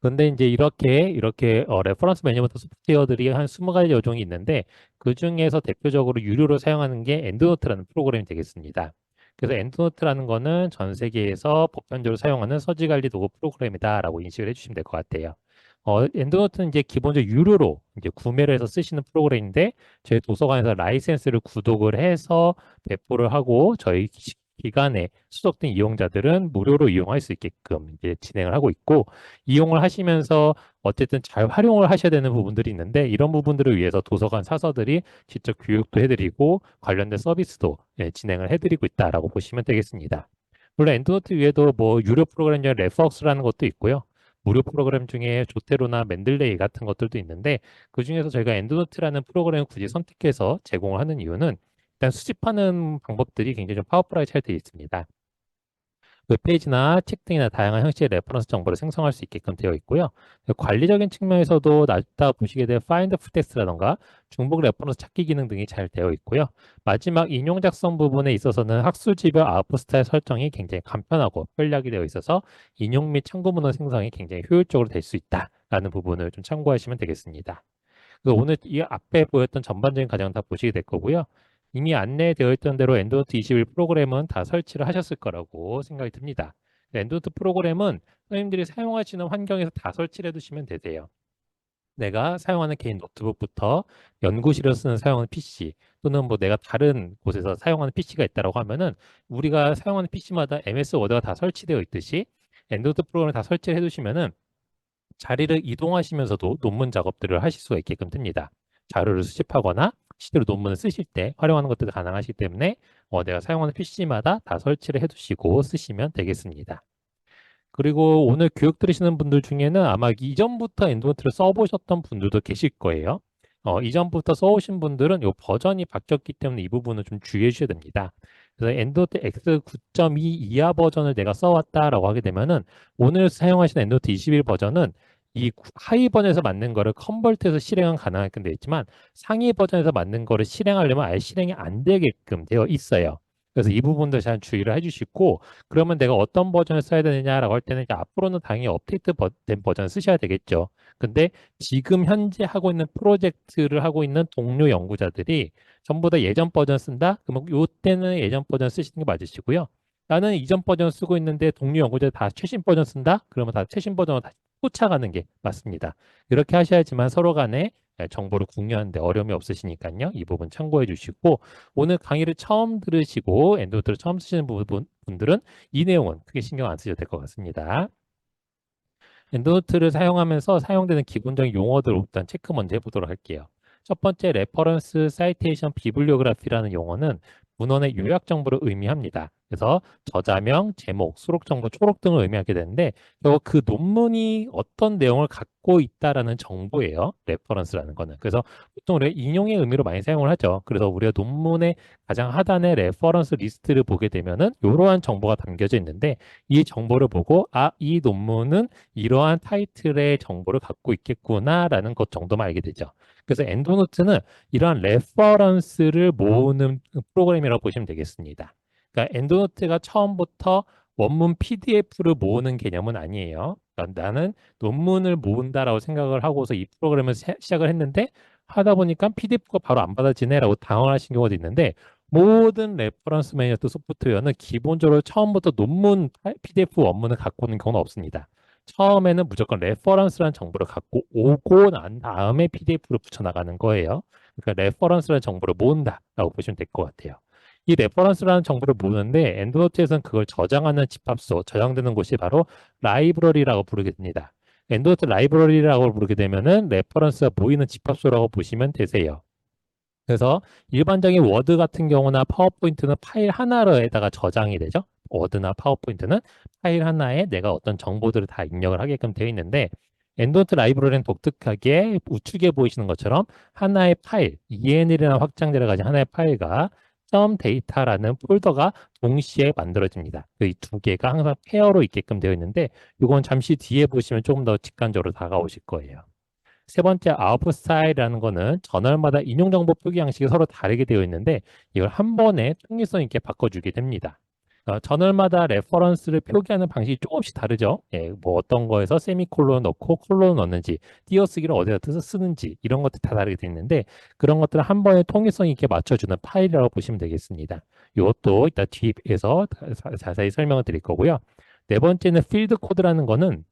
근데 이제 이렇게 레퍼런스 매니지먼트 소프트웨어들이 한 20가지 여종이 있는데 그 중에서 대표적으로 유료로 사용하는 게 엔드노트라는 프로그램이 되겠습니다. 그래서 엔드노트라는 거는 전 세계에서 보편적으로 사용하는 서지 관리 도구 프로그램이다라고 인식을 해주시면 될 것 같아요. 엔드노트는 이제 기본적으로 유료로 이제 구매를 해서 쓰시는 프로그램인데 저희 도서관에서 라이센스를 구독을 해서 배포를 하고 저희 기관에 수속된 이용자들은 무료로 이용할 수 있게끔 이제 진행을 하고 있고 이용을 하시면서 어쨌든 잘 활용을 하셔야 되는 부분들이 있는데 이런 부분들을 위해서 도서관 사서들이 직접 교육도 해드리고 관련된 서비스도 진행을 해드리고 있다라고 보시면 되겠습니다. 물론 엔드노트 위에도 뭐 유료 프로그램 중에 레퍼웍스라는 것도 있고요. 무료 프로그램 중에 조테로나 맨들레이 같은 것들도 있는데 그중에서 저희가 엔드노트라는 프로그램을 굳이 선택해서 제공을 하는 이유는 일단 수집하는 방법들이 굉장히 좀 파워풀하게 잘 되어 있습니다. 웹페이지나 책 등이나 다양한 형식의 레퍼런스 정보를 생성할 수 있게끔 되어 있고요. 관리적인 측면에서도 나중에 보시게 될 파인드 풀텍스트라던가 중복 레퍼런스 찾기 기능 등이 잘 되어 있고요. 마지막 인용 작성 부분에 있어서는 학술지별 아웃풋 스타일 설정이 굉장히 간편하고 편리하게 되어 있어서 인용 및 참고 문헌 생성이 굉장히 효율적으로 될 수 있다라는 부분을 좀 참고하시면 되겠습니다. 그래서 오늘 이 앞에 보였던 전반적인 과정 다 보시게 될 거고요. 이미 안내되어 있던 대로 엔드노트 21 프로그램은 다 설치를 하셨을 거라고 생각이 듭니다. 엔드노트 프로그램은 선생님들이 사용하시는 환경에서 다 설치를 해두시면 되세요. 내가 사용하는 개인 노트북부터 연구실에서 사용하는 PC 또는 뭐 내가 다른 곳에서 사용하는 PC가 있다고 하면은 우리가 사용하는 PC마다 MS 워드가 다 설치되어 있듯이 엔드노트 프로그램을 다 설치를 해두시면은 자리를 이동하시면서도 논문 작업들을 하실 수가 있게끔 됩니다. 자료를 수집하거나 실제로 논문을 쓰실 때 활용하는 것들도 가능하시기 때문에 내가 사용하는 PC마다 다 설치를 해두시고 쓰시면 되겠습니다. 그리고 오늘 교육 들으시는 분들 중에는 아마 이전부터 엔드노트를 써보셨던 분들도 계실 거예요. 이전부터 써오신 분들은 이 버전이 바뀌었기 때문에 이 부분을 좀 주의해 주셔야 됩니다. 그래서 엔드노트 X 9.2 이하 버전을 내가 써왔다라고 하게 되면은 오늘 사용하시는 엔드노트 21 버전은 이 하위 버전에서 맞는 거를 컨버트해서 실행은 가능하게끔 되어 있지만 상위 버전에서 맞는 거를 실행하려면 아예 실행이 안 되게끔 되어 있어요. 그래서 이 부분도 잘 주의를 해주시고 그러면 내가 어떤 버전을 써야 되느냐라고 할 때는 이제 앞으로는 당연히 업데이트된 버전을 쓰셔야 되겠죠. 근데 지금 현재 하고 있는 프로젝트를 하고 있는 동료 연구자들이 전부 다 예전 버전 쓴다? 그러면 요때는 예전 버전 쓰시는 게 맞으시고요. 나는 이전 버전 쓰고 있는데 동료 연구자 다 최신 버전 쓴다? 그러면 다 최신 버전으로 다 쫓아가는 게 맞습니다. 이렇게 하셔야지만 서로 간에 정보를 공유하는데 어려움이 없으시니까요. 이 부분 참고해 주시고 오늘 강의를 처음 들으시고 엔드노트를 처음 쓰시는 분들은 이 내용은 크게 신경 안 쓰셔도 될 것 같습니다. 엔드노트를 사용하면서 사용되는 기본적인 용어들 일단 체크 먼저 해보도록 할게요. 첫 번째, 레퍼런스, 사이테이션, 비블리오그래피라는 용어는 문헌의 요약 정보를 의미합니다. 그래서 저자명, 제목, 수록 정보, 초록 등을 의미하게 되는데 결국 그 논문이 어떤 내용을 갖고 있다라는 정보예요. 레퍼런스라는 거는. 그래서 보통 우리가 인용의 의미로 많이 사용을 하죠. 그래서 우리가 논문의 가장 하단에 레퍼런스 리스트를 보게 되면은 이러한 정보가 담겨져 있는데 이 정보를 보고 이 논문은 이러한 타이틀의 정보를 갖고 있겠구나라는 것 정도만 알게 되죠. 그래서 엔도노트는 이러한 레퍼런스를 모으는 프로그램이라고 보시면 되겠습니다. 그러니까 엔도노트가 처음부터 원문 PDF를 모으는 개념은 아니에요. 그러니까 나는 논문을 모은다라고 생각을 하고서 이 프로그램을 시작을 했는데 하다 보니까 PDF가 바로 안 받아지네라고 당황하신 경우도 있는데 모든 레퍼런스 매니저 소프트웨어는 기본적으로 처음부터 논문 PDF 원문을 갖고 오는 경우는 없습니다. 처음에는 무조건 레퍼런스라는 정보를 갖고 오고 난 다음에 PDF로 붙여나가는 거예요. 그러니까 레퍼런스라는 정보를 모은다라고 보시면 될 것 같아요. 이 레퍼런스라는 정보를 모으는데 엔드노트에서는 그걸 저장하는 집합소, 저장되는 곳이 바로 라이브러리라고 부르게 됩니다. 엔드노트 라이브러리라고 부르게 되면은 레퍼런스가 모이는 집합소라고 보시면 되세요. 그래서 일반적인 워드 같은 경우나 파워포인트는 파일 하나로에다가 저장이 되죠. 워드나 파워포인트는 파일 하나에 내가 어떤 정보들을 다 입력을 하게끔 되어 있는데 엔도트 라이브러리는 독특하게 우측에 보이시는 것처럼 하나의 파일, enl이라는 확장자를 가진 하나의 파일과 .data라는 폴더가 동시에 만들어집니다. 이 두 개가 항상 페어로 있게끔 되어 있는데 이건 잠시 뒤에 보시면 조금 더 직관적으로 다가오실 거예요. 세 번째 아웃풋 스타일이라는 거는 저널마다 인용 정보 표기 양식이 서로 다르게 되어 있는데 이걸 한 번에 통일성 있게 바꿔주게 됩니다. 저널마다 레퍼런스를 표기하는 방식이 조금씩 다르죠. 예, 뭐 어떤 거에서 세미콜론 넣고 콜론 넣는지, 띄어쓰기를 어디다 써서 쓰는지 이런 것들 다 다르게 돼 있는데 그런 것들을 한 번에 통일성 있게 맞춰주는 파일이라고 보시면 되겠습니다. 이것도 이따 뒤에서 자세히 설명을 드릴 거고요. 네 번째는 필드 코드라는 거는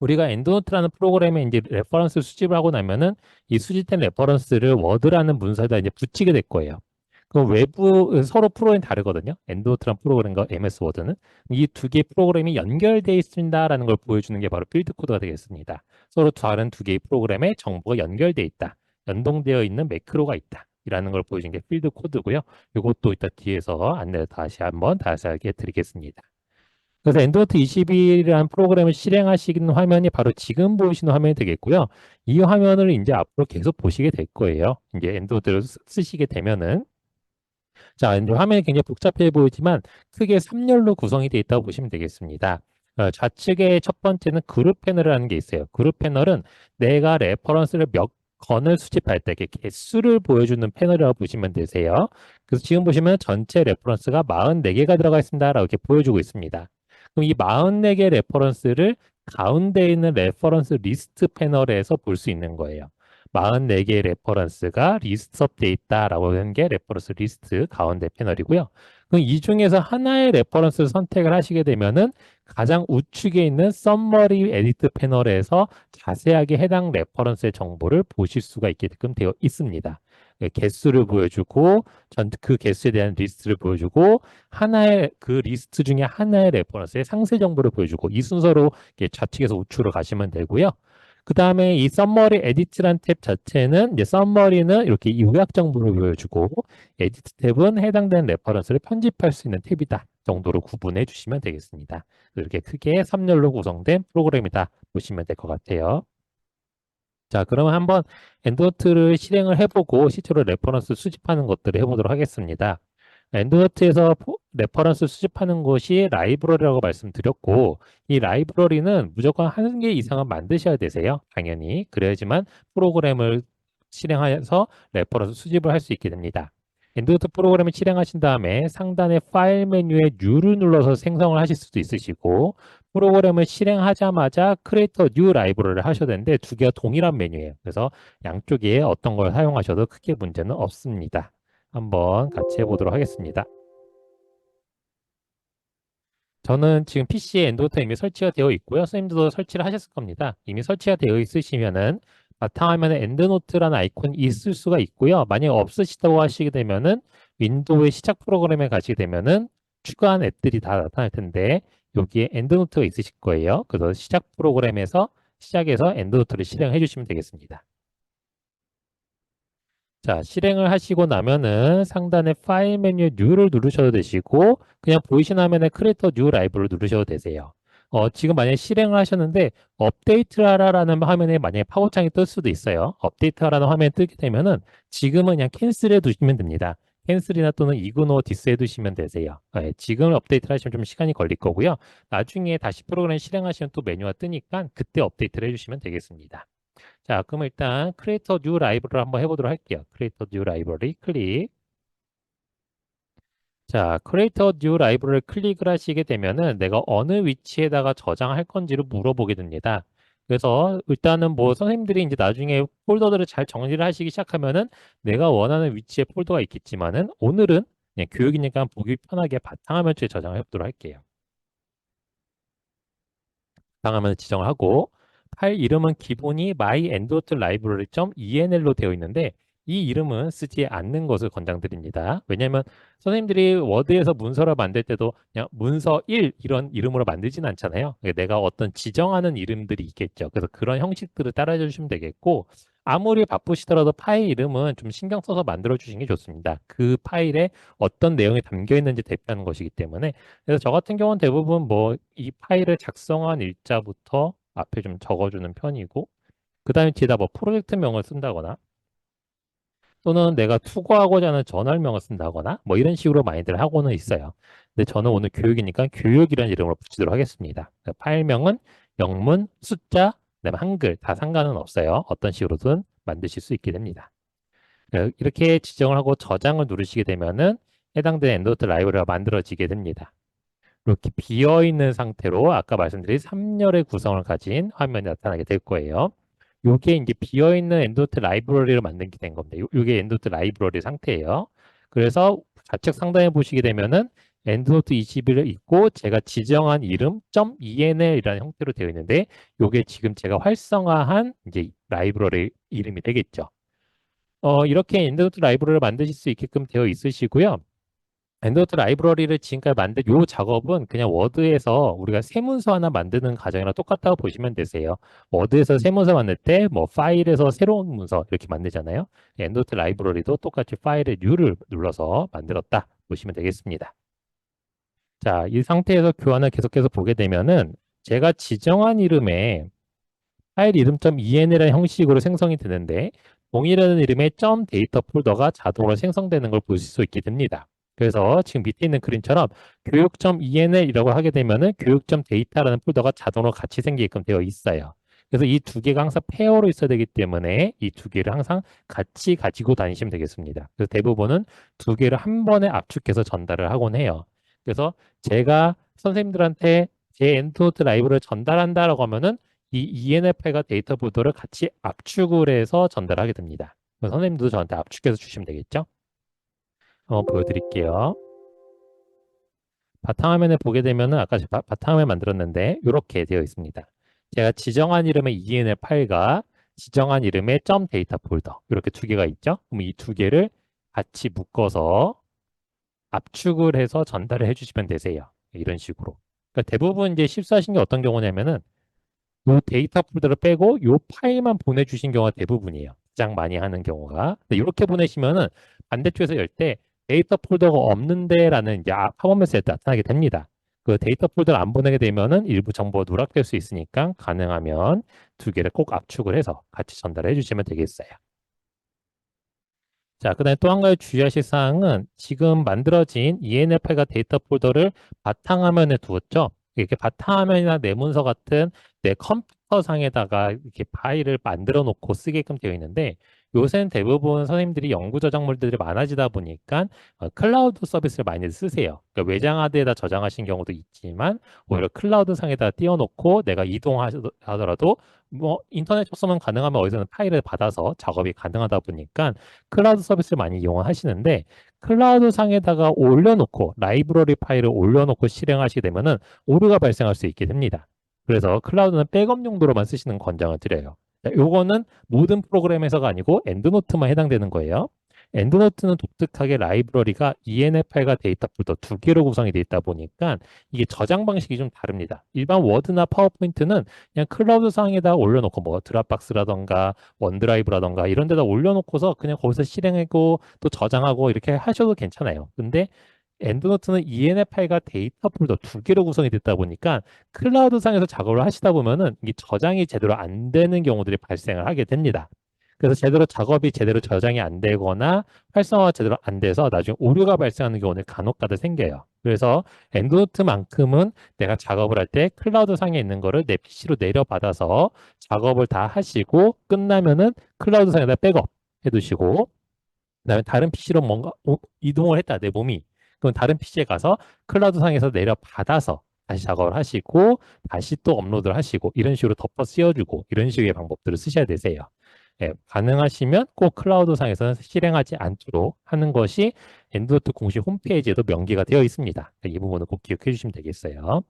우리가 엔드노트라는 프로그램에 이제 레퍼런스 수집을 하고 나면은 이 수집된 레퍼런스를 워드라는 문서에다 이제 붙이게 될 거예요. 그 외부 서로 프로그램이 다르거든요. 엔드노트란 프로그램과 MS 워드는 이 두 개의 프로그램이 연결되어 있습니다라는 걸 보여주는 게 바로 필드 코드가 되겠습니다. 서로 다른 두 개의 프로그램에 정보가 연결되어 있다, 연동되어 있는 매크로가 있다. 이라는 걸 보여주는 게 필드 코드고요. 이것도 이따 뒤에서 안내 다시 한번 자세하게 드리겠습니다. 그래서 엔드노트 21이라는 프로그램을 실행하시는 화면이 바로 지금 보이시는 화면이 되겠고요. 이 화면을 이제 앞으로 계속 보시게 될 거예요. 이제 엔드노트를 쓰시게 되면은 자, 이제 화면이 굉장히 복잡해 보이지만 크게 3열로 구성이 되어 있다고 보시면 되겠습니다. 좌측에 첫 번째는 그룹 패널이라는 게 있어요. 그룹 패널은 내가 레퍼런스를 몇 건을 수집할 때 개수를 보여주는 패널이라고 보시면 되세요. 그래서 지금 보시면 전체 레퍼런스가 44개가 들어가 있습니다라고 이렇게 보여주고 있습니다. 그럼 이 44개 레퍼런스를 가운데 있는 레퍼런스 리스트 패널에서 볼 수 있는 거예요. 44개의 레퍼런스가 리스트업되어 있다라고 하는 게 레퍼런스 리스트 가운데 패널이고요. 그럼 이 중에서 하나의 레퍼런스를 선택을 하시게 되면은 가장 우측에 있는 썸머리 에디트 패널에서 자세하게 해당 레퍼런스의 정보를 보실 수가 있게끔 되어 있습니다. 개수를 보여주고 그 개수에 대한 리스트를 보여주고 하나의 그 리스트 중에 하나의 레퍼런스의 상세 정보를 보여주고 이 순서로 좌측에서 우측으로 가시면 되고요. 그 다음에 이 썸머리 에디트란 탭 자체는 이제 썸머리는 이렇게 요약 정보를 보여주고 에디트 탭은 해당되는 레퍼런스를 편집할 수 있는 탭이다 정도로 구분해 주시면 되겠습니다. 이렇게 크게 3열로 구성된 프로그램이다 보시면 될 것 같아요. 자, 그러면 한번 엔드노트를 실행을 해보고 실제로 레퍼런스 수집하는 것들을 해보도록 하겠습니다. 엔드노트에서 레퍼런스 수집하는 것이 라이브러리라고 말씀드렸고 이 라이브러리는 무조건 한 개 이상은 만드셔야 되세요. 당연히. 그래야지만 프로그램을 실행해서 레퍼런스 수집을 할 수 있게 됩니다. 엔드노트 프로그램을 실행하신 다음에 상단의 파일 메뉴에 New를 눌러서 생성을 하실 수도 있으시고 프로그램을 실행하자마자 크리에이터 뉴 라이브러리를 하셔야 되는데 두 개가 동일한 메뉴예요. 그래서 양쪽에 어떤 걸 사용하셔도 크게 문제는 없습니다. 한번 같이 해보도록 하겠습니다. 저는 지금 PC에 엔드노트 이미 설치가 되어 있고요. 선생님들도 설치를 하셨을 겁니다. 이미 설치가 되어 있으시면은 바탕화면에 엔드노트라는 아이콘이 있을 수가 있고요. 만약에 없으시다고 하시게 되면은 윈도우의 시작 프로그램에 가시게 되면은 추가한 앱들이 다 나타날 텐데 여기에 엔드노트가 있으실 거예요. 그래서 시작 프로그램에서 시작해서 엔드노트를 실행해 주시면 되겠습니다. 자, 실행을 하시고 나면은 상단에 파일 메뉴 뉴를 누르셔도 되시고 그냥 보이시는 화면에 크리에이터 뉴 라이브를 누르셔도 되세요. 지금 만약에 실행을 하셨는데 업데이트를 하라라는 화면에 만약에 파고창이 뜰 수도 있어요. 업데이트하라는 화면이 뜨게 되면은 지금은 그냥 캔슬해 두시면 됩니다. 캔슬이나 또는 이그노 디스해 두시면 되세요. 지금 업데이트를 하시면 좀 시간이 걸릴 거고요. 나중에 다시 프로그램 실행하시면 또 메뉴가 뜨니까 그때 업데이트를 해주시면 되겠습니다. 자, 그럼 일단 크리에이터 뉴 라이브러리 한번 해보도록 할게요. 크리에이터 뉴 라이브러리 클릭. 자, 크리에이터 뉴 라이브러리 클릭을 하시게 되면은 내가 어느 위치에다가 저장할 건지를 물어보게 됩니다. 그래서 일단은 뭐 선생님들이 이제 나중에 폴더들을 잘 정리를 하시기 시작하면은 내가 원하는 위치에 폴더가 있겠지만은 오늘은 그냥 교육이니까 보기 편하게 바탕화면 쪽에 저장을 해보도록 할게요. 바탕화면을 지정을 하고 파일 이름은 기본이 myendotelibrary.enl로 되어 있는데 이 이름은 쓰지 않는 것을 권장드립니다. 왜냐하면 선생님들이 워드에서 문서를 만들 때도 그냥 문서 1 이런 이름으로 만들진 않잖아요. 내가 어떤 지정하는 이름들이 있겠죠. 그래서 그런 형식들을 따라해 주시면 되겠고 아무리 바쁘시더라도 파일 이름은 좀 신경 써서 만들어 주시는 게 좋습니다. 그 파일에 어떤 내용이 담겨 있는지 대표하는 것이기 때문에 그래서 저 같은 경우는 대부분 뭐 이 파일을 작성한 일자부터 앞에 좀 적어주는 편이고 그 다음에 뒤에다 뭐 프로젝트명을 쓴다거나 또는 내가 투고하고자 하는 전화명을 쓴다거나 뭐 이런 식으로 많이들 하고는 있어요. 근데 저는 오늘 교육이니까 교육이라는 이름으로 붙이도록 하겠습니다. 파일명은 영문, 숫자, 그다음에 한글 다 상관은 없어요. 어떤 식으로든 만드실 수 있게 됩니다. 이렇게 지정을 하고 저장을 누르시게 되면은 해당되는 엔드노트 라이브러리가 만들어지게 됩니다. 이렇게 비어있는 상태로 아까 말씀드린 3열의 구성을 가진 화면이 나타나게 될 거예요. 요게 이제 비어있는 엔드노트 라이브러리를 만들게 된 겁니다. 요게 엔드노트 라이브러리 상태예요. 그래서 좌측 상단에 보시게 되면은 엔드노트 21을 있고 제가 지정한 이름 .enl이라는 형태로 되어 있는데 요게 지금 제가 활성화한 이제 라이브러리 이름이 되겠죠. 이렇게 엔드노트 라이브러리를 만드실 수 있게끔 되어 있으시고요. 엔드노트 라이브러리를 지금까지 만든 요 작업은 그냥 워드에서 우리가 세문서 하나 만드는 과정이랑 똑같다고 보시면 되세요. 워드에서 세문서 만들 때 뭐 파일에서 새로운 문서 이렇게 만들잖아요. 엔드노트 라이브러리도 똑같이 파일의 New를 눌러서 만들었다 보시면 되겠습니다. 자, 이 상태에서 교환을 계속해서 보게 되면은 제가 지정한 이름에 파일 이름.en이라는 형식으로 생성이 되는데 동일한 이름의 .데이터 폴더가 자동으로 생성되는 걸 보실 수 있게 됩니다. 그래서 지금 밑에 있는 그림처럼 교육.enl이라고 하게 되면은 교육.data라는 폴더가 자동으로 같이 생기게끔 되어 있어요. 그래서 이 두 개가 항상 페어로 있어야 되기 때문에 이 두 개를 항상 같이 가지고 다니시면 되겠습니다. 그래서 대부분은 두 개를 한 번에 압축해서 전달을 하곤 해요. 그래서 제가 선생님들한테 제 엔드노트 라이브를 전달한다라고 하면은 이 ENF 파일과 데이터 폴더를 같이 압축을 해서 전달하게 됩니다. 선생님도 저한테 압축해서 주시면 되겠죠? 한번 보여드릴게요. 바탕화면에 보게 되면은 아까 제가 바탕화면 만들었는데 이렇게 되어 있습니다. 제가 지정한 이름의 ENF 파일과 지정한 이름의 .데이터 폴더 이렇게 두 개가 있죠? 그럼 이 두 개를 같이 묶어서 압축을 해서 전달을 해주시면 되세요. 이런 식으로. 그러니까 대부분 이제 실수하신 게 어떤 경우냐면은 요 데이터 폴더를 빼고 요 파일만 보내주신 경우가 대부분이에요. 가장 많이 하는 경우가. 근데 이렇게 보내시면은 반대쪽에서 열 때 데이터 폴더가 없는데라는 이제 팝업 메시지가 나타나게 됩니다. 그 데이터 폴더를 안 보내게 되면은 일부 정보가 누락될 수 있으니까 가능하면 두 개를 꼭 압축을 해서 같이 전달해 주시면 되겠어요. 자, 그다음에 또 한 가지 주의하실 사항은 지금 만들어진 ENF가 데이터 폴더를 바탕화면에 두었죠. 이렇게 바탕화면이나 내 문서 같은 내 컴퓨터 상에다가 이렇게 파일을 만들어 놓고 쓰게끔 되어 있는데 요새는 대부분 선생님들이 연구 저작물들이 많아지다 보니까 클라우드 서비스를 많이 쓰세요. 그러니까 외장 하드에다 저장하신 경우도 있지만 오히려 클라우드 상에다 띄워놓고 내가 이동하더라도 뭐 인터넷 접속만 가능하면 어디서는 파일을 받아서 작업이 가능하다 보니까 클라우드 서비스를 많이 이용하시는데 클라우드 상에다가 올려놓고 라이브러리 파일을 올려놓고 실행하시게 되면은 오류가 발생할 수 있게 됩니다. 그래서 클라우드는 백업 용도로만 쓰시는 권장을 드려요. 자, 요거는 모든 프로그램에서가 아니고 엔드노트만 해당되는 거예요. 엔드노트는 독특하게 라이브러리가 ENF 파일과 데이터 폴더 두 개로 구성이 되어 있다 보니까 이게 저장 방식이 좀 다릅니다. 일반 워드나 파워포인트는 그냥 클라우드 상에다 올려놓고 뭐 드랍박스라던가 원드라이브라던가 이런 데다 올려놓고서 그냥 거기서 실행하고 또 저장하고 이렇게 하셔도 괜찮아요. 근데 엔드노트는 ENF 파일과 데이터 폴더 두 개로 구성이 됐다 보니까 클라우드 상에서 작업을 하시다 보면은 이 저장이 제대로 안 되는 경우들이 발생을 하게 됩니다. 그래서 제대로 작업이 제대로 저장이 안 되거나 활성화가 제대로 안 돼서 나중에 오류가 발생하는 경우는 간혹가다 생겨요. 그래서 엔드노트만큼은 내가 작업을 할 때 클라우드 상에 있는 거를 내 PC로 내려받아서 작업을 다 하시고 끝나면은 클라우드 상에다 백업 해두시고 그다음에 다른 PC로 뭔가 이동을 했다 내 몸이 그럼 다른 PC에 가서 클라우드 상에서 내려받아서 다시 작업을 하시고 다시 또 업로드를 하시고 이런 식으로 덮어 씌워주고 이런 식의 방법들을 쓰셔야 되세요. 예, 가능하시면 꼭 클라우드 상에서는 실행하지 않도록 하는 것이 엔드노트 공식 홈페이지에도 명기가 되어 있습니다. 이 부분을 꼭 기억해 주시면 되겠어요.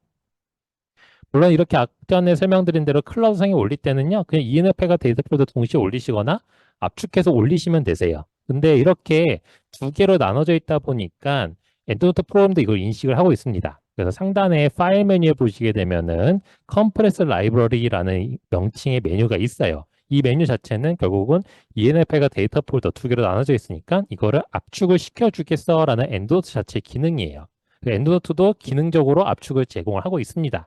물론 이렇게 앞전에 설명드린 대로 클라우드 상에 올릴 때는요, 그냥 ENF가 데이터 폴더 동시에 올리시거나 압축해서 올리시면 되세요. 근데 이렇게 두 개로 나눠져 있다 보니까 엔드노트 프로그램도 이걸 인식을 하고 있습니다. 그래서 상단에 파일 메뉴에 보시게 되면은 컴프레스 라이브러리라는 명칭의 메뉴가 있어요. 이 메뉴 자체는 결국은 ENF가 데이터 폴더 두 개로 나눠져 있으니까 이거를 압축을 시켜주겠어라는 엔드노트 자체의 기능이에요. 엔드노트도 기능적으로 압축을 제공을 하고 있습니다.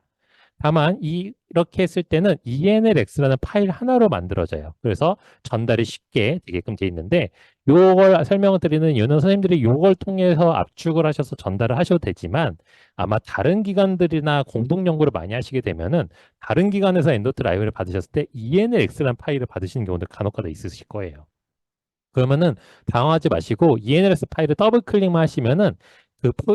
다만 이렇게 했을 때는 ENLX라는 파일 하나로 만들어져요. 그래서 전달이 쉽게 되게끔 돼 있는데 요걸 설명을 드리는 이유는 선생님들이 요걸 통해서 압축을 하셔서 전달을 하셔도 되지만 아마 다른 기관들이나 공동 연구를 많이 하시게 되면은 다른 기관에서 엔도트 라이브를 받으셨을 때 ENLX라는 파일을 받으시는 경우도 간혹가다 있으실 거예요. 그러면은 당황하지 마시고 ENLX 파일을 더블 클릭만 하시면은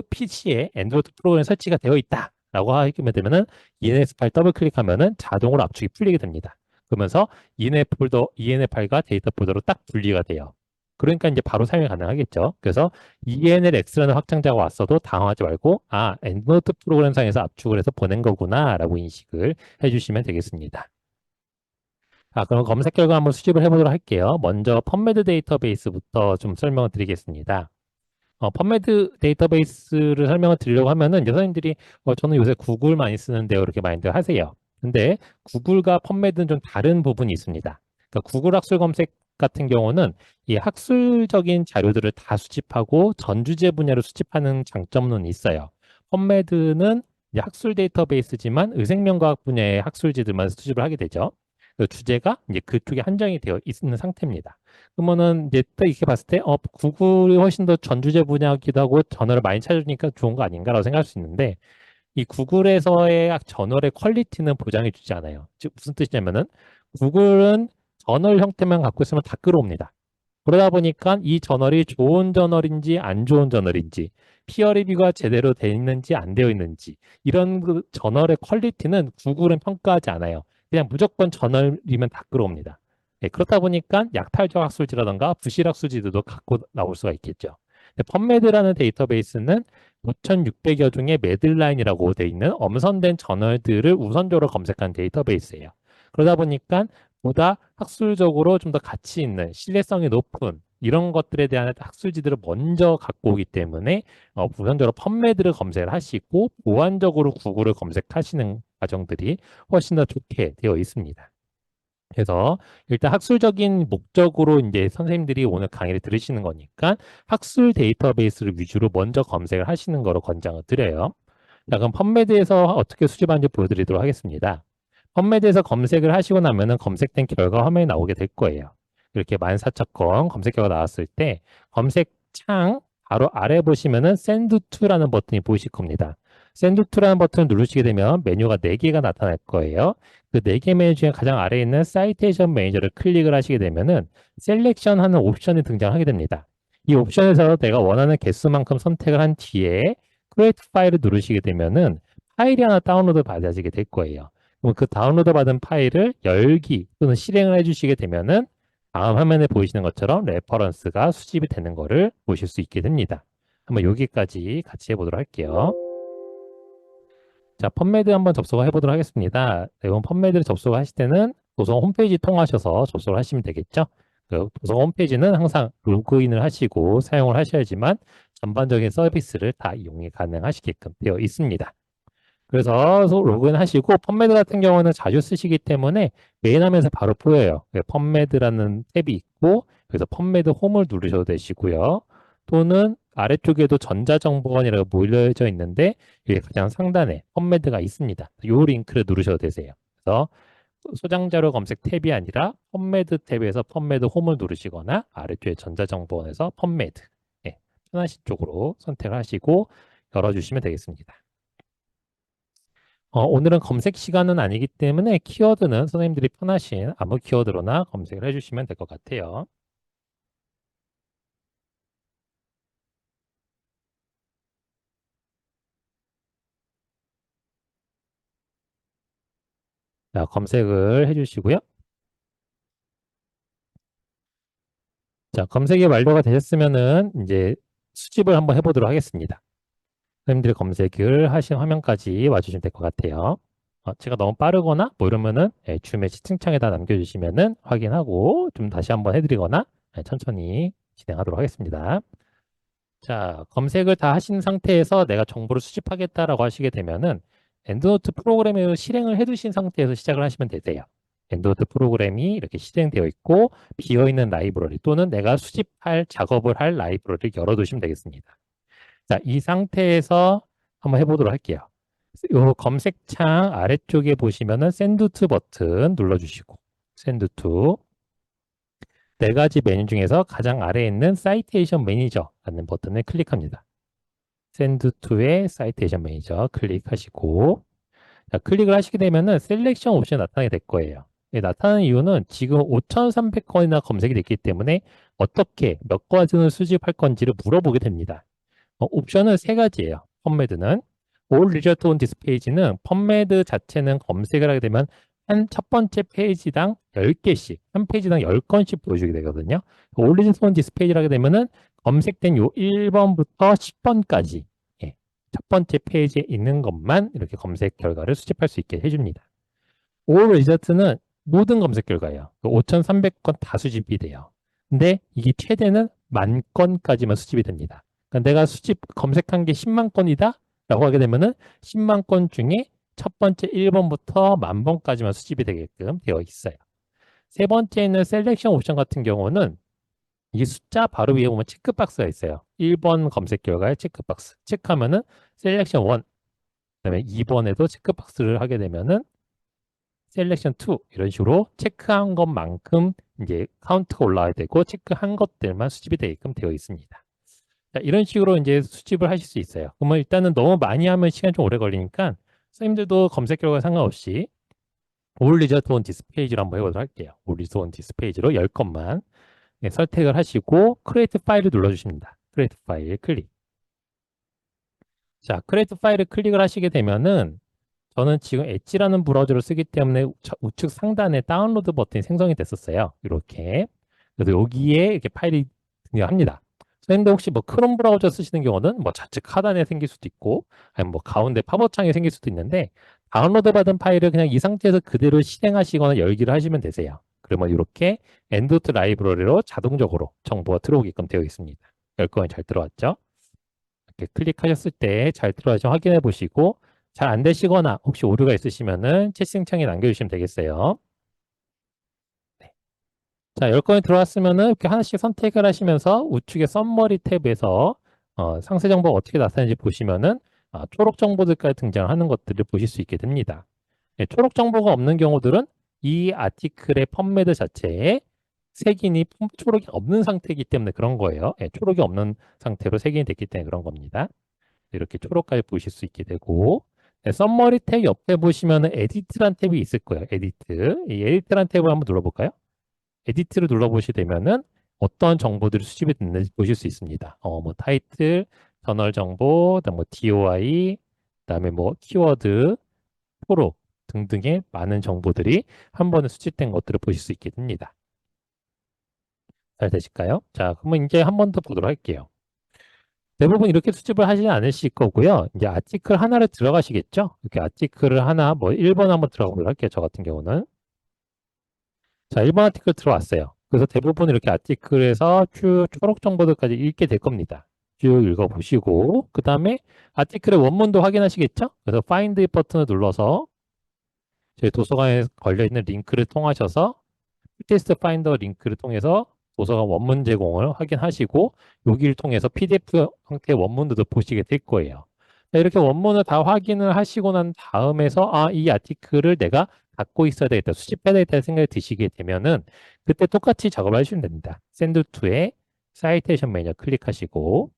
PC에 엔드노트 프로그램 설치가 되어 있다라고 하게 되면은 ENF 파일 더블 클릭하면은 자동으로 압축이 풀리게 됩니다. 그러면서 ENF 파일과 데이터 폴더로 딱 분리가 돼요. 그러니까 이제 바로 사용이 가능하겠죠. 그래서 ENLX라는 확장자가 왔어도 당황하지 말고 엔드노트 프로그램상에서 압축을 해서 보낸 거구나라고 인식을 해주시면 되겠습니다. 그럼 검색 결과 한번 수집을 해보도록 할게요. 먼저 펀메드 데이터베이스부터 좀 설명을 드리겠습니다. 펀메드 데이터베이스를 설명을 드리려고 하면은 이제 선생님들이 저는 요새 구글 많이 쓰는데요. 이렇게 많이들 하세요. 근데 구글과 펀메드는 좀 다른 부분이 있습니다. 그러니까 구글 학술 검색 같은 경우는 이 학술적인 자료들을 다 수집하고 전 주제 분야로 수집하는 장점은 있어요. 펀메드는 이제 학술 데이터베이스지만 의생명과학 분야의 학술지들만 수집을 하게 되죠. 그 주제가 이제 그쪽에 한정이 되어 있는 상태입니다. 그러면은 이제 또 이렇게 봤을 때 구글이 훨씬 더 전주제 분야이기도 하고 저널을 많이 찾아주니까 좋은 거 아닌가라고 생각할 수 있는데 이 구글에서의 저널의 퀄리티는 보장해 주지 않아요. 즉 무슨 뜻이냐면은 구글은 저널 형태만 갖고 있으면 다 끌어옵니다. 그러다 보니까 이 저널이 좋은 저널인지 안 좋은 저널인지 피어 리뷰가 제대로 되어 있는지 안 되어 있는지 이런 그 저널의 퀄리티는 구글은 평가하지 않아요. 그냥 무조건 저널이면 다 끌어옵니다. 네, 그렇다 보니까 약탈적 학술지라던가 부실 학술지들도 갖고 나올 수가 있겠죠. 펀메드라는 데이터베이스는 5,600여 종의 매들라인이라고 되어 있는 엄선된 저널들을 우선적으로 검색한 데이터베이스예요. 그러다 보니까 보다 학술적으로 좀 더 가치 있는 신뢰성이 높은 이런 것들에 대한 학술지들을 먼저 갖고 오기 때문에 우선적으로 펀메드를 검색을 하시고 보완적으로 구글을 검색하시는 과정들이 훨씬 더 좋게 되어 있습니다. 그래서 일단 학술적인 목적으로 이제 선생님들이 오늘 강의를 들으시는 거니까 학술 데이터베이스를 위주로 먼저 검색을 하시는 거로 권장을 드려요. 자, 그럼 펀메드에서 어떻게 수집하는지 보여드리도록 하겠습니다. 펀메드에서 검색을 하시고 나면은 검색된 결과 화면이 나오게 될 거예요. 이렇게 14,000건 검색 결과 나왔을 때 검색창 바로 아래 보시면은 send to라는 버튼이 보이실 겁니다. send to라는 버튼을 누르시게 되면 메뉴가 4개가 나타날 거예요. 그 4개 메뉴 중에 가장 아래에 있는 사이테이션 매니저를 클릭을 하시게 되면은 셀렉션 하는 옵션이 등장하게 됩니다. 이 옵션에서 내가 원하는 개수만큼 선택을 한 뒤에 크리에이트 파일을 누르시게 되면은 파일이 하나 다운로드 받아지게 될 거예요. 그럼 그 다운로드 받은 파일을 열기 또는 실행을 해주시게 되면은 다음 화면에 보이시는 것처럼 레퍼런스가 수집이 되는 것을 보실 수 있게 됩니다. 한번 여기까지 같이 해보도록 할게요. 자, 펀메드 한번 접속을 해보도록 하겠습니다. 이번 펀메드를 접속하실 때는 도서 홈페이지 통하셔서 접속을 하시면 되겠죠. 그 도서 홈페이지는 항상 로그인을 하시고 사용을 하셔야지만 전반적인 서비스를 다 이용이 가능하시게끔 되어 있습니다. 그래서 로그인 하시고 펀메드 같은 경우는 자주 쓰시기 때문에 메인 화면에서 바로 보여요. 펀메드라는 탭이 있고 그래서 펀메드 홈을 누르셔도 되시고요. 또는 아래쪽에도 전자정보원이라고 몰려져 있는데 여기 가장 상단에 펀메드가 있습니다. 이 링크를 누르셔도 되세요. 그래서 소장자료 검색 탭이 아니라 펀메드 탭에서 펀메드 홈을 누르시거나 아래쪽에 전자정보원에서 펀메드 편하신 쪽으로 선택을 하시고 열어주시면 되겠습니다. 오늘은 검색 시간은 아니기 때문에 키워드는 선생님들이 편하신 아무 키워드로나 검색을 해주시면 될 것 같아요. 자, 검색을 해주시고요. 자, 검색이 완료가 되셨으면은 이제 수집을 한번 해보도록 하겠습니다. 선생님들이 검색을 하신 화면까지 와주시면 될 것 같아요. 제가 너무 빠르거나 뭐 이러면은 줌의 채팅창에다 남겨주시면은 확인하고 좀 다시 한번 해드리거나 천천히 진행하도록 하겠습니다. 자, 검색을 다 하신 상태에서 내가 정보를 수집하겠다라고 하시게 되면은 엔드노트 프로그램을 실행을 해두신 상태에서 시작을 하시면 되세요. 엔드노트 프로그램이 이렇게 실행되어 있고 비어있는 라이브러리 또는 내가 수집할 작업을 할 라이브러리를 열어두시면 되겠습니다. 자, 이 상태에서 한번 해보도록 할게요. 이 검색창 아래쪽에 보시면은 send to 버튼 눌러주시고 send to 네 가지 메뉴 중에서 가장 아래에 있는 사이테이션 매니저라는 버튼을 클릭합니다. send to의 사이테이션 매니저 클릭하시고 자, 클릭을 하시게 되면은 셀렉션 옵션이 나타나게 될 거예요. 나타나는 이유는 지금 5,300건이나 검색이 됐기 때문에 어떻게 몇 건을 수집할 건지를 물어보게 됩니다. 옵션은 세 가지예요. 펌매드는 All Result on this page는 펌매드 자체는 검색을 하게 되면 한 첫 번째 페이지당 10개씩, 한 페이지당 10건씩 보여주게 되거든요. All Result on this page를 하게 되면은 검색된 요 1번부터 10번까지 첫 번째 페이지에 있는 것만 이렇게 검색 결과를 수집할 수 있게 해줍니다. All Result는 모든 검색 결과예요. 5,300건 다 수집이 돼요. 근데 이게 최대는 10,000건까지만 수집이 됩니다. 그러니까 내가 수집 검색한 게 10만 건이다 라고 하게 되면은 10만 건 중에 첫 번째 1번부터 10,000번까지만 수집이 되게끔 되어 있어요. 세 번째는 셀렉션 옵션 같은 경우는 이 숫자 바로 위에 보면 체크박스가 있어요. 1번 검색 결과에 체크박스. 체크하면은 셀렉션 1, 그다음에 2번에도 체크박스를 하게 되면은 셀렉션 2 이런 식으로 체크한 것만큼 이제 카운트가 올라와야 되고 체크한 것들만 수집이 되게끔 되어 있습니다. 자, 이런 식으로 이제 수집을 하실 수 있어요. 그러면 일단은 너무 많이 하면 시간이 좀 오래 걸리니까 선생님들도 검색 결과 상관없이 All Result on this page로 한번 해보도록 할게요. All Result on this page로 10건만 선택을 하시고 Create 파일을 눌러주십니다. Create 파일 클릭. 자, Create 파일을 클릭을 하시게 되면은 저는 지금 엣지라는 브라우저를 쓰기 때문에 우측 상단에 다운로드 버튼이 생성이 됐었어요. 이렇게. 그래서 여기에 이렇게 파일이 등장합니다. 선생님도 혹시 뭐 크롬 브라우저 쓰시는 경우는 뭐 좌측 하단에 생길 수도 있고, 아니면 뭐 가운데 팝업창에 생길 수도 있는데, 다운로드 받은 파일을 그냥 이 상태에서 그대로 실행하시거나 열기를 하시면 되세요. 그러면 이렇게 엔드노트 라이브러리로 자동적으로 정보가 들어오게끔 되어 있습니다. 10건이 잘 들어왔죠? 이렇게 클릭하셨을 때 잘 들어와서 확인해 보시고, 잘 안 되시거나 혹시 오류가 있으시면은 채팅창에 남겨주시면 되겠어요. 네. 자, 10건이 들어왔으면은 이렇게 하나씩 선택을 하시면서 우측에 썸머리 탭에서 상세 정보가 어떻게 나타나는지 보시면은 초록 정보들까지 등장하는 것들을 보실 수 있게 됩니다. 네, 초록 정보가 없는 경우들은 이 아티클의 펌매드 자체에 색인이 초록이 없는 상태이기 때문에 그런 거예요. 네, 초록이 없는 상태로 색인이 됐기 때문에 그런 겁니다. 이렇게 초록까지 보실 수 있게 되고 네, 썸머리 탭 옆에 보시면은 에디트란 탭이 있을 거예요. 에디트. 이 에디트란 탭을 한번 눌러볼까요? 에디트를 눌러보시게 되면은 어떤 정보들이 수집이 됐는지 보실 수 있습니다. 뭐 타이틀, 저널 정보, 그다음 뭐 DOI, 그다음에 뭐 키워드, 포로 등등의 많은 정보들이 한 번에 수집된 것들을 보실 수 있게 됩니다. 잘 되실까요? 자, 그러면 이제 한 번 더 보도록 할게요. 대부분 이렇게 수집을 하지는 않으실 거고요. 이제 아티클 하나를 들어가시겠죠? 이렇게 아티클을 하나, 뭐 1번 한번 들어가 보도록 할게요. 저 같은 경우는. 자, 1번 아티클 들어왔어요. 그래서 대부분 이렇게 아티클에서 쭉 초록 정보들까지 읽게 될 겁니다. 쭉 읽어보시고, 그 다음에 아티클의 원문도 확인하시겠죠? 그래서 Find 버튼을 눌러서 저희 도서관에 걸려있는 링크를 통하셔서 테스트 파인더 링크를 통해서 도서관 원문 제공을 확인하시고 여기를 통해서 PDF 형태의 원문들도 보시게 될 거예요. 자, 이렇게 원문을 다 확인을 하시고 난 다음에서 이 아티클을 내가 갖고 있어야 되겠다, 수집해야 되겠다는 생각이 드시게 되면은 그때 똑같이 작업을 하시면 됩니다. 샌드 투의 사이테이션 매니저 클릭하시고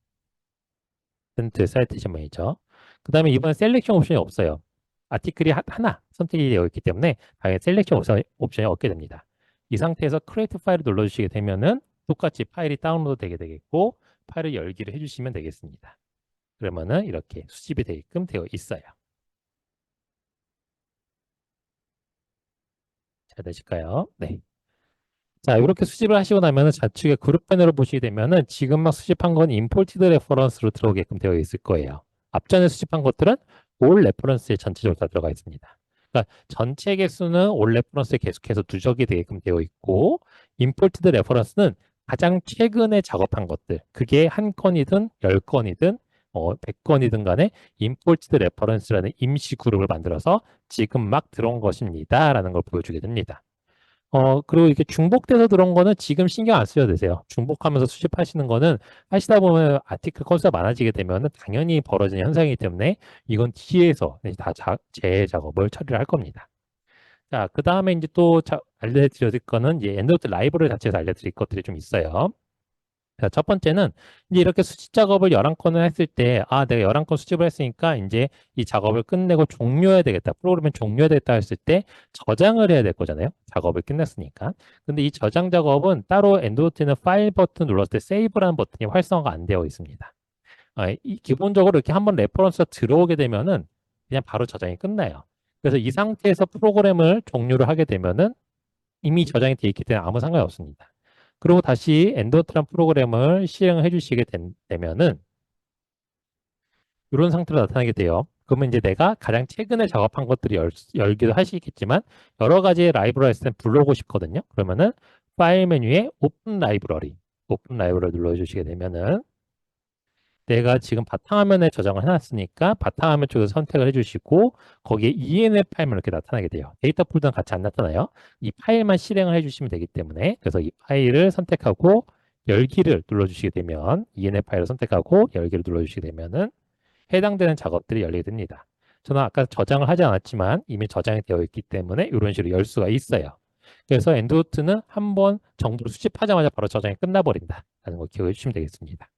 샌드 사이테이션 매니저. 그 다음에 이번 셀렉션 옵션이 없어요. 아티클이 하나 선택이 되어 있기 때문에 당연히 셀렉션 옵션이 없게 됩니다. 이 상태에서 크리에이트 파일을 눌러주시게 되면은 똑같이 파일이 다운로드 되게 되겠고 파일을 열기를 해주시면 되겠습니다. 그러면은 이렇게 수집이 되게끔 되어 있어요. 잘 되실까요? 네. 자, 이렇게 수집을 하시고 나면은 좌측에 그룹 패널을 보시게 되면은 지금 막 수집한 건 임포티드 레퍼런스로 들어오게끔 되어 있을 거예요. 앞전에 수집한 것들은 올 레퍼런스에 전체적으로 다 들어가 있습니다. 그러니까 전체 개수는 올 레퍼런스에 계속해서 누적이 되게끔 되어 있고 임포티드 레퍼런스는 가장 최근에 작업한 것들, 그게 한 건이든 10건이든 100건이든 간에 임포티드 레퍼런스라는 임시 그룹을 만들어서 지금 막 들어온 것입니다. 라는 걸 보여주게 됩니다. 그리고 이렇게 중복돼서 들어온 거는 지금 신경 안 쓰셔도 되세요. 중복하면서 수집하시는 거는 하시다 보면 아티클 건수가 많아지게 되면 당연히 벌어지는 현상이기 때문에 이건 뒤에서 다 재해 작업을 처리를 할 겁니다. 자, 그 다음에 이제 또 알려드릴 거는 이제 엔드노트 라이브러리 자체에서 알려드릴 것들이 좀 있어요. 자, 첫 번째는 이제 이렇게 수집 작업을 11건을 했을 때, 내가 11건 수집을 했으니까 이제 이 작업을 끝내고 종료해야 되겠다. 프로그램을 종료해야 되겠다 했을 때 저장을 해야 될 거잖아요. 작업을 끝냈으니까. 근데 이 저장 작업은 따로 엔드노트는 파일 버튼 눌렀을 때 세이브라는 버튼이 활성화가 안 되어 있습니다. 기본적으로 이렇게 한번 레퍼런스가 들어오게 되면은 그냥 바로 저장이 끝나요. 그래서 이 상태에서 프로그램을 종료를 하게 되면은 이미 저장이 되어 있기 때문에 아무 상관이 없습니다. 그리고 다시 엔도트란 프로그램을 실행해 주시게 되면은 이런 상태로 나타나게 돼요. 그러면 이제 내가 가장 최근에 작업한 것들이 열기도 하시겠지만 여러 가지 라이브러리를 불러오고 싶거든요. 그러면은 파일 메뉴에 오픈 라이브러리 눌러주시게 되면은 내가 지금 바탕화면에 저장을 해놨으니까 바탕화면 쪽에서 선택을 해주시고 거기에 env 파일만 이렇게 나타나게 돼요. 데이터 폴더는 같이 안 나타나요. 이 파일만 실행을 해주시면 되기 때문에 그래서 이 파일을 선택하고 열기를 눌러주시게 되면 env 파일을 선택하고 열기를 눌러주시게 되면은 해당되는 작업들이 열리게 됩니다. 저는 아까 저장을 하지 않았지만 이미 저장이 되어 있기 때문에 이런 식으로 열 수가 있어요. 그래서 엔드노트는 한번 정보를 수집하자마자 바로 저장이 끝나버린다 라는 거 기억해 주시면 되겠습니다.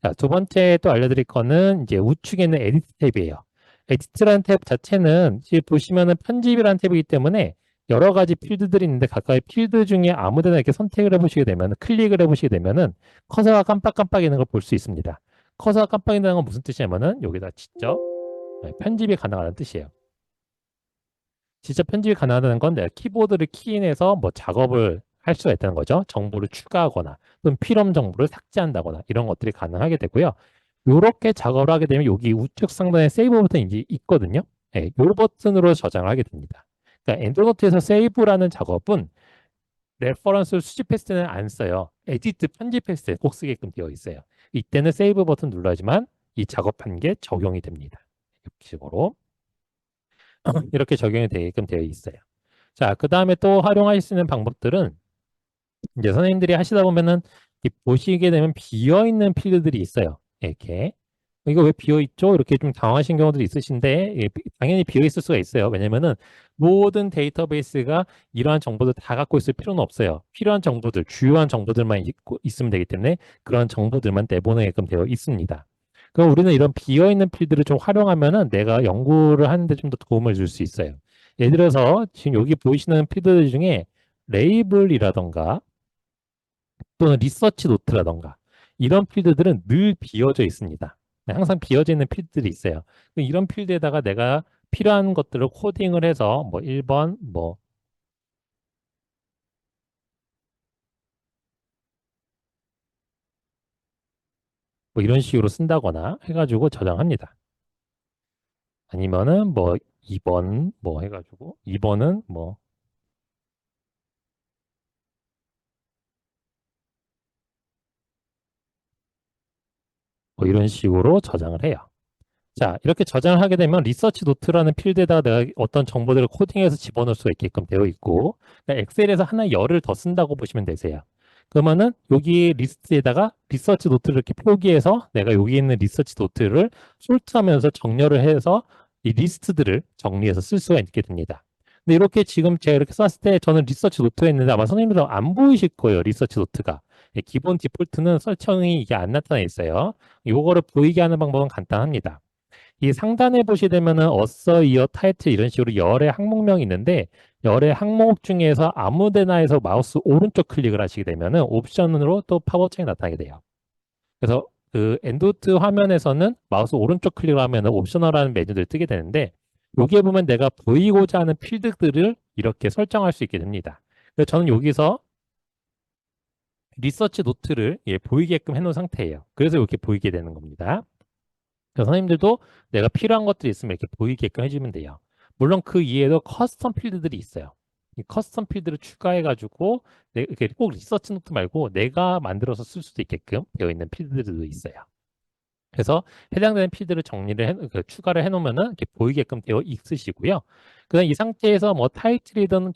자, 두 번째 또 알려드릴 거는 이제 우측에 있는 에디트 탭이에요. 에디트라는 탭 자체는 지금 보시면은 편집이라는 탭이기 때문에 여러 가지 필드들이 있는데 각각의 필드 중에 아무데나 이렇게 선택을 해보시게 되면 클릭을 해보시게 되면은 커서가 깜빡깜빡이는 걸 볼 수 있습니다. 커서가 깜빡이는 건 무슨 뜻이냐면은 여기다 직접 편집이 가능하다는 뜻이에요. 직접 편집이 가능하다는 건 내가 키보드를 키인해서 뭐 작업을 할 수가 있다는 거죠. 정보를 추가하거나 또는 필요한 정보를 삭제한다거나 이런 것들이 가능하게 되고요. 이렇게 작업을 하게 되면 여기 우측 상단에 세이브 버튼이 이제 있거든요. 네, 이 버튼으로 저장을 하게 됩니다. 그러니까 엔드노트에서 세이브라는 작업은 레퍼런스를 수집했을 때는 안 써요. 에디트 편집했을 때 꼭 쓰게끔 되어 있어요. 이때는 세이브 버튼 눌러야지만 이 작업한 게 적용이 됩니다. 이렇게 식으로 이렇게 적용이 되게끔 되어 있어요. 자, 그 다음에 또 활용할 수 있는 방법들은 이제 선생님들이 하시다 보면은 보시게 되면 비어있는 필드들이 있어요. 이렇게. 이거 왜 비어있죠? 이렇게 좀 당황하신 경우들이 있으신데 당연히 비어있을 수가 있어요. 왜냐면은 모든 데이터베이스가 이러한 정보들 다 갖고 있을 필요는 없어요. 필요한 정보들, 주요한 정보들만 있으면 되기 때문에 그런 정보들만 내보내게끔 되어 있습니다. 그럼 우리는 이런 비어있는 필드를 좀 활용하면은 내가 연구를 하는데 좀 더 도움을 줄 수 있어요. 예를 들어서 지금 여기 보이시는 필드들 중에 레이블이라던가 또는 리서치 노트라던가 이런 필드들은 늘 비어져 있습니다. 항상 비어져 있는 필드들이 있어요. 이런 필드에다가 내가 필요한 것들을 코딩을 해서 뭐 1번 뭐 이런 식으로 쓴다거나 해가지고 저장합니다. 아니면은 뭐 2번 뭐 해가지고 2번은 뭐 이런 식으로 저장을 해요. 자, 이렇게 저장을 하게 되면 리서치 노트라는 필드에다가 내가 어떤 정보들을 코딩해서 집어넣을 수가 있게끔 되어 있고, 그러니까 엑셀에서 하나 열을 더 쓴다고 보시면 되세요. 그러면은 여기 리스트에다가 리서치 노트를 이렇게 표기해서 내가 여기 있는 리서치 노트를 솔트하면서 정렬을 해서 이 리스트들을 정리해서 쓸 수가 있게 됩니다. 근데 이렇게 지금 제가 이렇게 썼을 때 저는 리서치 노트가 있는데 아마 선생님들은 안 보이실 거예요. 리서치 노트가. 기본 디폴트는 설정이 이게 안 나타나 있어요. 이거를 보이게 하는 방법은 간단합니다. 이 상단에 보시게 되면은 어서, 이어, 타이틀 이런 식으로 열의 항목명이 있는데 열의 항목 중에서 아무 데나에서 마우스 오른쪽 클릭을 하시게 되면은 옵션으로 또 팝업창이 나타나게 돼요. 그래서 그 엔도트 화면에서는 마우스 오른쪽 클릭을 하면은 옵셔널하는 메뉴들이 뜨게 되는데 여기에 보면 내가 보이고자 하는 필드들을 이렇게 설정할 수 있게 됩니다. 그래서 저는 여기서 리서치 노트를 보이게끔 해놓은 상태예요. 그래서 이렇게 보이게 되는 겁니다. 선생님들도 내가 필요한 것들이 있으면 이렇게 보이게끔 해주면 돼요. 물론 그 이외에도 커스텀 필드들이 있어요. 이 커스텀 필드를 추가해가지고 이렇게 꼭 리서치 노트 말고 내가 만들어서 쓸 수도 있게끔 되어 있는 필드들도 있어요. 그래서 해당되는 필드를 추가를 해놓으면은 이렇게 보이게끔 되어 있으시고요. 그다음 이 상태에서 뭐 타이틀이든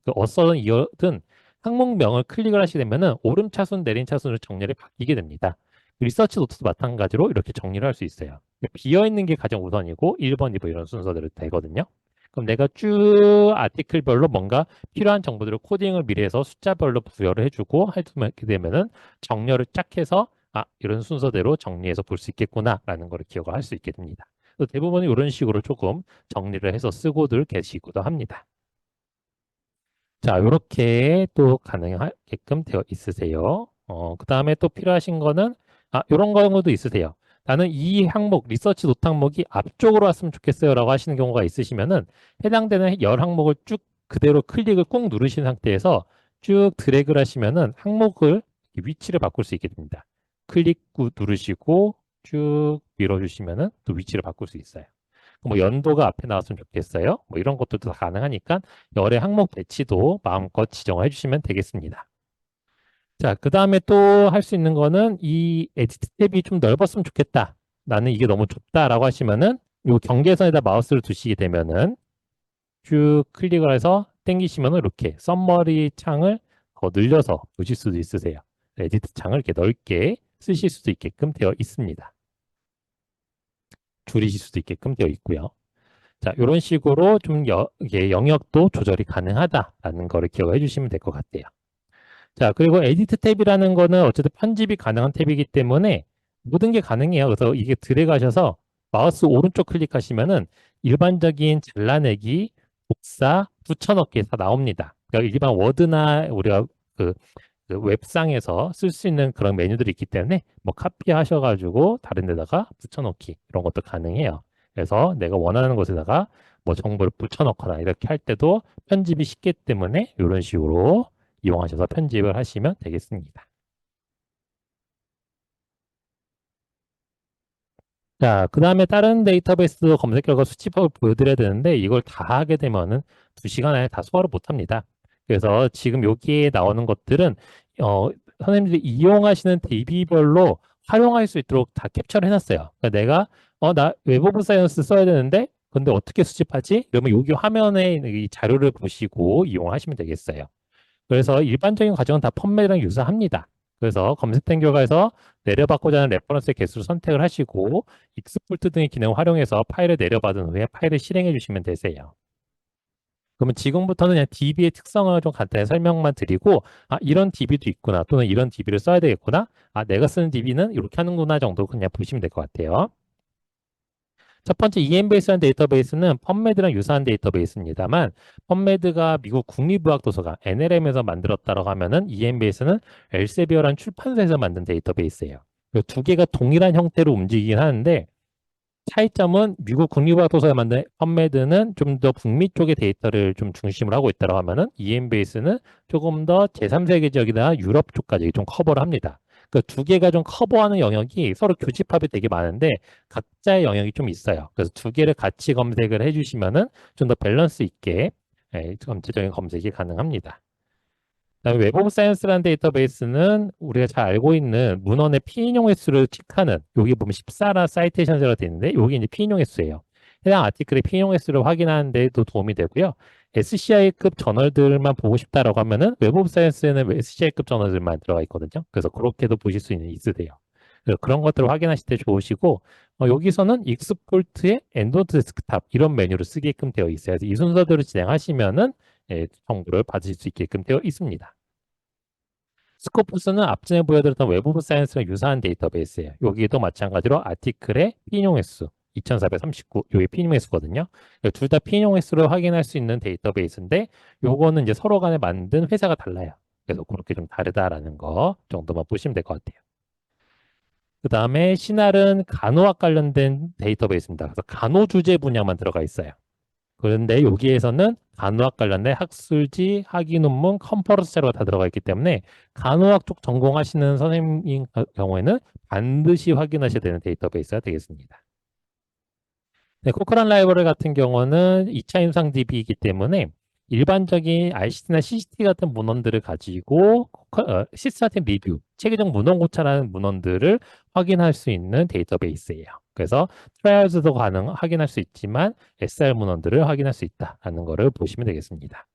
어서든 이어든 항목명을 클릭을 하시게 되면은 오름차순, 내림차순으로 정렬이 바뀌게 됩니다. 리서치 노트도 마찬가지로 이렇게 정리를 할 수 있어요. 비어 있는 게 가장 우선이고 1번, 2번 이런 순서대로 되거든요. 그럼 내가 쭉 아티클별로 뭔가 필요한 정보들을 코딩을 미리 해서 숫자별로 부여를 해주고 하게 되면은 정렬을 쫙 해서 이런 순서대로 정리해서 볼 수 있겠구나라는 걸 기억을 할 수 있게 됩니다. 대부분 이런 식으로 조금 정리를 해서 쓰고들 계시기도 합니다. 자, 이렇게 또 가능하게끔 되어 있으세요. 그 다음에 또 필요하신 거는, 이런 경우도 있으세요. 나는 이 항목, 리서치 노트 항목이 앞쪽으로 왔으면 좋겠어요 라고 하시는 경우가 있으시면은 해당되는 열 항목을 쭉 그대로 클릭을 꾹 누르신 상태에서 쭉 드래그를 하시면은 항목을 위치를 바꿀 수 있게 됩니다. 클릭 누르시고 쭉 밀어주시면은 또 위치를 바꿀 수 있어요. 뭐 연도가 앞에 나왔으면 좋겠어요. 뭐 이런 것들도 다 가능하니까 열의 항목 배치도 마음껏 지정해 주시면 되겠습니다. 자, 그 다음에 또 할 수 있는 거는 이 에디트 탭이 좀 넓었으면 좋겠다. 나는 이게 너무 좁다라고 하시면은 이 경계선에다 마우스를 두시게 되면은 쭉 클릭을 해서 당기시면은 이렇게 썸머리 창을 더 늘려서 보실 수도 있으세요. 에디트 창을 이렇게 넓게 쓰실 수도 있게끔 되어 있습니다. 줄이실 수도 있게끔 되어 있고요. 자, 이런 식으로 좀 이게 영역도 조절이 가능하다라는 거를 기억해 주시면 될 것 같아요. 자, 그리고 에디트 탭이라는 거는 어쨌든 편집이 가능한 탭이기 때문에 모든 게 가능해요. 그래서 이게 드래그 하셔서 마우스 오른쪽 클릭하시면은 일반적인 잘라내기, 복사, 붙여넣기 다 나옵니다. 그러니까 일반 워드나 우리가 그, 그 웹상에서 쓸 수 있는 그런 메뉴들이 있기 때문에 뭐 카피하셔가지고 다른 데다가 붙여넣기 이런 것도 가능해요. 그래서 내가 원하는 곳에다가 뭐 정보를 붙여넣거나 이렇게 할 때도 편집이 쉽기 때문에 이런 식으로 이용하셔서 편집을 하시면 되겠습니다. 자, 그 다음에 다른 데이터베이스 검색 결과 수치법을 보여드려야 되는데 이걸 다 하게 되면은 2시간 안에 다 소화를 못 합니다. 그래서 지금 여기에 나오는 것들은 어, 선생님들이 이용하시는 DB별로 활용할 수 있도록 다 캡처를 해놨어요. 그러니까 내가 나 웹 오브 사이언스 써야 되는데 근데 어떻게 수집하지? 그러면 여기 화면에 있는 이 자료를 보시고 이용하시면 되겠어요. 그래서 일반적인 과정은 다 펌멜이랑 유사합니다. 그래서 검색된 결과에서 내려받고자 하는 레퍼런스의 개수를 선택을 하시고 익스포트 등의 기능을 활용해서 파일을 내려받은 후에 파일을 실행해 주시면 되세요. 그러면 지금부터는 그냥 DB의 특성을 좀 간단히 설명만 드리고 이런 DB도 있구나 또는 이런 DB를 써야 되겠구나 내가 쓰는 DB는 이렇게 하는구나 정도 그냥 보시면 될 것 같아요. 첫 번째 EMBase라는 데이터베이스는 펀메드랑 유사한 데이터베이스입니다만 펀메드가 미국 국립의학도서관 NLM에서 만들었다고 하면은 EMBase는 엘세비어라는 출판사에서 만든 데이터베이스예요. 두 개가 동일한 형태로 움직이긴 하는데 차이점은 미국 국립의학도서관에 만든 펀메드는 좀 더 북미 쪽의 데이터를 좀 중심으로 하고 있다고 하면은 EMBase는 조금 더 제3세계 지역이나 유럽 쪽까지 좀 커버를 합니다. 그 두 개가 좀 커버하는 영역이 서로 교집합이 되게 많은데 각자의 영역이 좀 있어요. 그래서 두 개를 같이 검색을 해주시면은 좀 더 밸런스 있게 전체적인 검색이 가능합니다. 그다음에 웹 오브 사이언스라는 데이터베이스는 우리가 잘 알고 있는 문헌의 피인용 횟수를 체크하는 여기 보면 14라 사이테이션이라고 되어 있는데 여기 이제 피인용 횟수예요. 해당 아티클의 피인용 횟수를 확인하는 데도 도움이 되고요. SCI급 저널들만 보고 싶다라고 하면은 웹 오브 사이언스에는 SCI급 저널들만 들어가 있거든요. 그래서 그렇게도 보실 수 있으세요. 그래서 그런 것들을 확인하실 때 좋으시고 여기서는 익스폴트의 엔도트 데스크탑 이런 메뉴를 쓰게끔 되어 있어요. 그래서 이 순서대로 진행하시면은 정보를 받으실 수 있게끔 되어 있습니다. 스코프스는 앞전에 보여드렸던 웹 오브 사이언스랑 유사한 데이터베이스예요. 여기도 마찬가지로 아티클의 피인용 횟수 2439, 요게 피인용 횟수거든요. 둘 다 피인용 횟수를 확인할 수 있는 데이터베이스인데 요거는 이제 서로 간에 만든 회사가 달라요. 그래서 그렇게 좀 다르다라는 거 정도만 보시면 될 것 같아요. 그 다음에 시날은 간호학 관련된 데이터베이스입니다. 그래서 간호 주제 분야만 들어가 있어요. 그런데 여기에서는 간호학 관련된 학술지, 학위 논문, 컨퍼런스 자료가 다 들어가 있기 때문에 간호학 쪽 전공하시는 선생님인 경우에는 반드시 확인하셔야 되는 데이터베이스가 되겠습니다. 네, 코크란 라이브러리 같은 경우는 2차 임상 DB이기 때문에 일반적인 RCT나 CCT 같은 문헌들을 가지고 시스템 리뷰, 체계적 문헌 고찰하는 문헌들을 확인할 수 있는 데이터베이스예요. 그래서 트라이얼즈도 확인할 수 있지만 SR 문헌들을 확인할 수 있다는 것을 보시면 되겠습니다.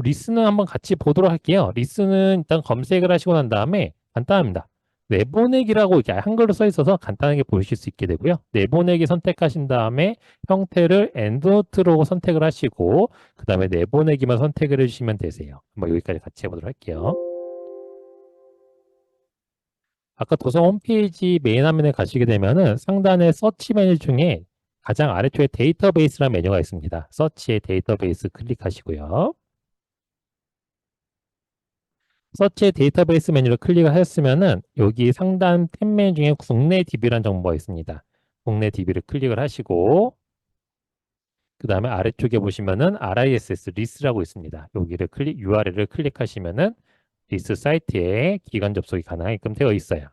리스는 한번 같이 보도록 할게요. 리스는 일단 검색을 하시고 난 다음에 간단합니다. 내보내기라고 이렇게 한글로 써 있어서 간단하게 보실 수 있게 되고요. 내보내기 선택하신 다음에 형태를 엔드노트로 선택을 하시고 그 다음에 내보내기만 선택을 해주시면 되세요. 한번 여기까지 같이 해보도록 할게요. 아까 도서 홈페이지 메인 화면에 가시게 되면은 상단에 서치 메뉴 중에 가장 아래쪽에 데이터베이스라는 메뉴가 있습니다. 서치의 데이터베이스 클릭하시고요. 서치 데이터베이스 메뉴를 클릭을 하셨으면은 여기 상단 탭 메뉴 중에 국내 DB라는 정보가 있습니다. 국내 DB를 클릭을 하시고 그 다음에 아래쪽에 보시면은 RISS 리스라고 있습니다. 여기를 URL을 클릭하시면은 리스 사이트에 기관 접속이 가능하게끔 되어 있어요.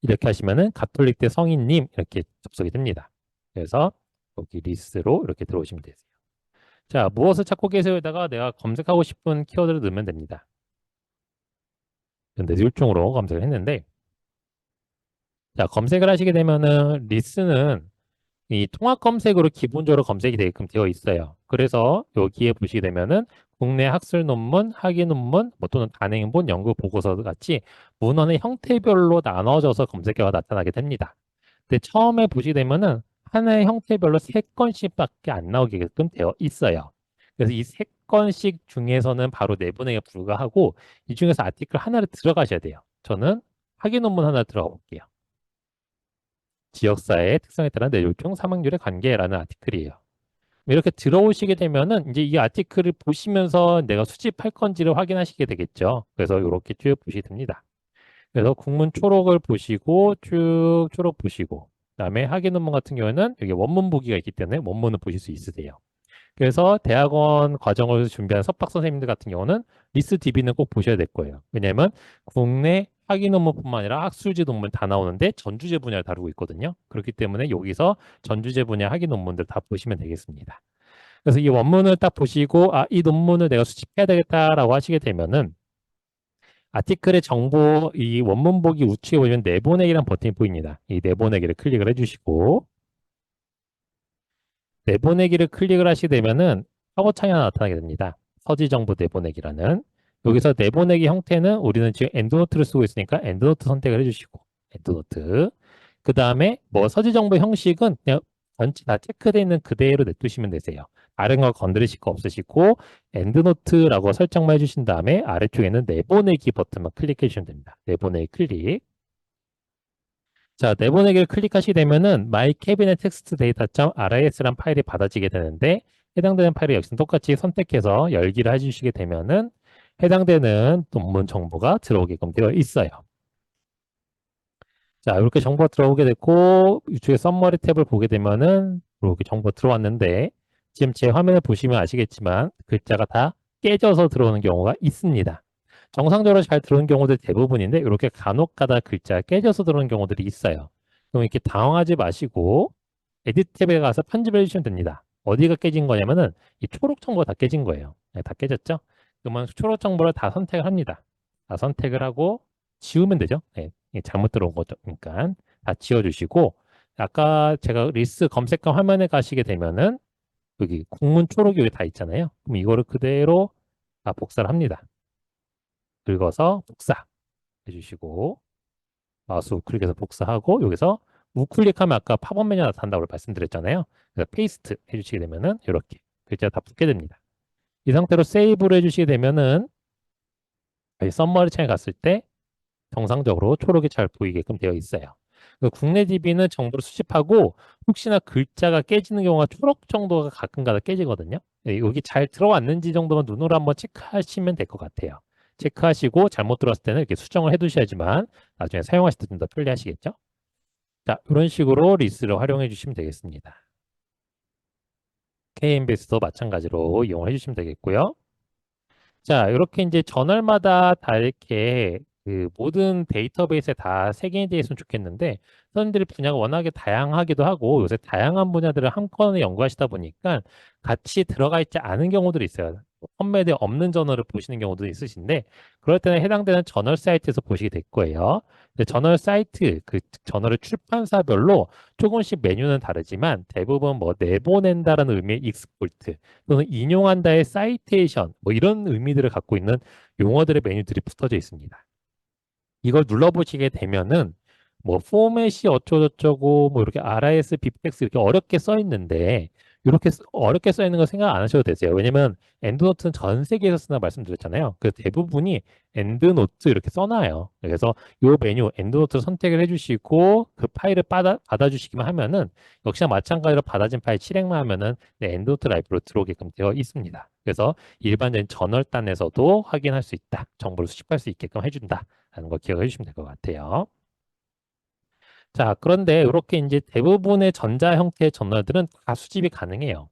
이렇게 하시면은 가톨릭대 성인님 이렇게 접속이 됩니다. 그래서 여기 리스로 이렇게 들어오시면 되세요. 자, 무엇을 찾고 계세요에다가 내가 검색하고 싶은 키워드를 넣으면 됩니다. 근데 율종으로 검색을 했는데, 자, 검색을 하시게 되면은 리스는 이 통합 검색으로 기본적으로 검색이 되게끔 되어 있어요. 그래서 여기에 보시게 되면은 국내 학술 논문, 학위 논문, 뭐 또는 단행본, 연구 보고서 같이 문헌의 형태별로 나눠져서 검색어가 나타나게 됩니다. 근데 처음에 보시게 되면은 하나의 형태별로 세 건씩밖에 안 나오게끔 되어 있어요. 그래서 이 세 건씩 중에서는 바로 내보내기에 불과하고 이 중에서 아티클 하나를 들어가셔야 돼요. 저는 학위 논문 하나 들어가 볼게요. 지역사회의 특성에 따른 내율중 사망률의 관계라는 아티클이에요. 이렇게 들어오시게 되면은 이제 이 아티클을 보시면서 내가 수집할 건지를 확인하시게 되겠죠. 그래서 이렇게 쭉 보시게 됩니다. 그래서 국문 초록을 보시고 쭉 초록 보시고 그다음에 학위 논문 같은 경우에는 여기 원문 보기가 있기 때문에 원문을 보실 수 있으세요. 그래서 대학원 과정을 준비한 석박 선생님들 같은 경우는 리스 DB는 꼭 보셔야 될 거예요. 왜냐하면 국내 학위 논문뿐만 아니라 학술지 논문 다 나오는데 전주제 분야를 다루고 있거든요. 그렇기 때문에 여기서 전주제 분야 학위 논문들 다 보시면 되겠습니다. 그래서 이 원문을 딱 보시고 이 논문을 내가 수집해야 되겠다라고 하시게 되면은 아티클의 정보 이 원문 보기 우측에 보시면 내보내기란 버튼이 보입니다. 이 내보내기를 클릭을 해주시고 내보내기를 클릭을 하시게 되면은 팝업창이 하나 나타나게 됩니다. 서지 정보 내보내기라는. 여기서 내보내기 형태는 우리는 지금 엔드노트를 쓰고 있으니까 엔드노트 선택을 해주시고 엔드노트. 그 다음에 뭐 서지 정보 형식은 그냥 전체 다 체크되어 있는 그대로 냅두시면 되세요. 다른 거 건드리실 거 없으시고 엔드노트라고 설정만 해주신 다음에 아래쪽에는 내보내기 버튼만 클릭해 주시면 됩니다. 내보내기 클릭. 자, 내보내기를 클릭하시게 되면은 my cabinet text data.ris라는 파일이 받아지게 되는데 해당되는 파일을 역시 똑같이 선택해서 열기를 해주시게 되면은 해당되는 논문 정보가 들어오게끔 되어 있어요. 자, 이렇게 정보가 들어오게 됐고 이쪽에 썸머리 탭을 보게 되면은 이렇게 정보 들어왔는데 지금 제 화면을 보시면 아시겠지만 글자가 다 깨져서 들어오는 경우가 있습니다. 정상적으로 잘 들어오는 경우들 대부분인데 이렇게 간혹 가다 글자가 깨져서 들어오는 경우들이 있어요. 그럼 이렇게 당황하지 마시고 에디트 탭에 가서 편집을 해주시면 됩니다. 어디가 깨진 거냐면은 이 초록 정보가 다 깨진 거예요. 네, 다 깨졌죠? 그러면 초록 정보를 다 선택을 합니다. 다 선택을 하고 지우면 되죠. 네, 이게 잘못 들어온 거죠. 그러니까 다 지워주시고 아까 제가 리스 검색과 화면에 가시게 되면은 여기 국문 초록이 여기 다 있잖아요. 그럼 이거를 그대로 다 복사를 합니다. 긁어서 복사 해주시고 마우스 우클릭해서 복사하고 여기서 우클릭하면 아까 팝업 메뉴가 나타난다고 말씀드렸잖아요. 그래서 페이스트 해주시게 되면은 이렇게 글자가 다 붙게 됩니다. 이 상태로 세이브를 해주시게 되면은 썸머리 창에 갔을 때 정상적으로 초록이 잘 보이게끔 되어 있어요. 국내 DB는 정보를 수집하고 혹시나 글자가 깨지는 경우가 초록 정도가 가끔가다 깨지거든요. 여기 잘 들어왔는지 정도만 눈으로 한번 체크하시면 될 것 같아요. 체크하시고 잘못 들어왔을 때는 이렇게 수정을 해두셔야지만 나중에 사용하실 때 좀 더 편리하시겠죠? 자, 이런 식으로 리스를 활용해 주시면 되겠습니다. KMBS도 마찬가지로 이용해 주시면 되겠고요. 자, 이렇게 이제 저널마다 다 이렇게 그 모든 데이터베이스에 다 색인이 되어 있으면 좋겠는데 선생님들이 분야가 워낙에 다양하기도 하고 요새 다양한 분야들을 한꺼번에 연구하시다 보니까 같이 들어가 있지 않은 경우들이 있어요. 펀메드에 없는 저널을 보시는 경우도 있으신데 그럴 때는 해당되는 저널 사이트에서 보시게 될 거예요. 근데 저널 사이트, 그 저널의 출판사별로 조금씩 메뉴는 다르지만 대부분 뭐 내보낸다라는 의미의 익스포트 또는 인용한다의 사이테이션 뭐 이런 의미들을 갖고 있는 용어들의 메뉴들이 붙어져 있습니다. 이걸 눌러보시게 되면은 뭐 포맷이 어쩌고저쩌고 뭐 이렇게 RIS, BPX 이렇게 어렵게 써 있는데 이렇게 어렵게 써 있는 거 생각 안 하셔도 되세요. 왜냐면 엔드노트는 전 세계에서 쓰나 말씀드렸잖아요. 그 대부분이 엔드노트 이렇게 써놔요. 그래서 요 메뉴 엔드노트 선택을 해주시고 그 파일을 받아주시기만 하면은 역시나 마찬가지로 받아진 파일 실행만 하면은 네, 엔드노트 라이브로 들어오게끔 되어 있습니다. 그래서 일반적인 저널단에서도 확인할 수 있다. 정보를 수집할 수 있게끔 해준다. 라는 거 기억해 주시면 될 것 같아요. 자, 그런데 이렇게 이제 대부분의 전자 형태의 저널들은 다 수집이 가능해요.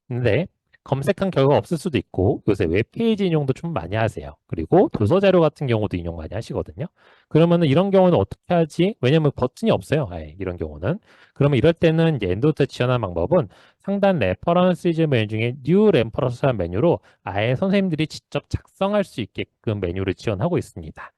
근데 검색한 결과 없을 수도 있고 요새 웹페이지 인용도 좀 많이 하세요. 그리고 도서 자료 같은 경우도 인용 많이 하시거든요. 그러면은 이런 경우는 어떻게 하지? 왜냐면 버튼이 없어요. 아예 이런 경우는. 그러면 이럴 때는 이제 엔도트 지원하는 방법은 상단 레퍼런스즈 메뉴 중에 뉴 레퍼런스 메뉴로 아예 선생님들이 직접 작성할 수 있게끔 메뉴를 지원하고 있습니다.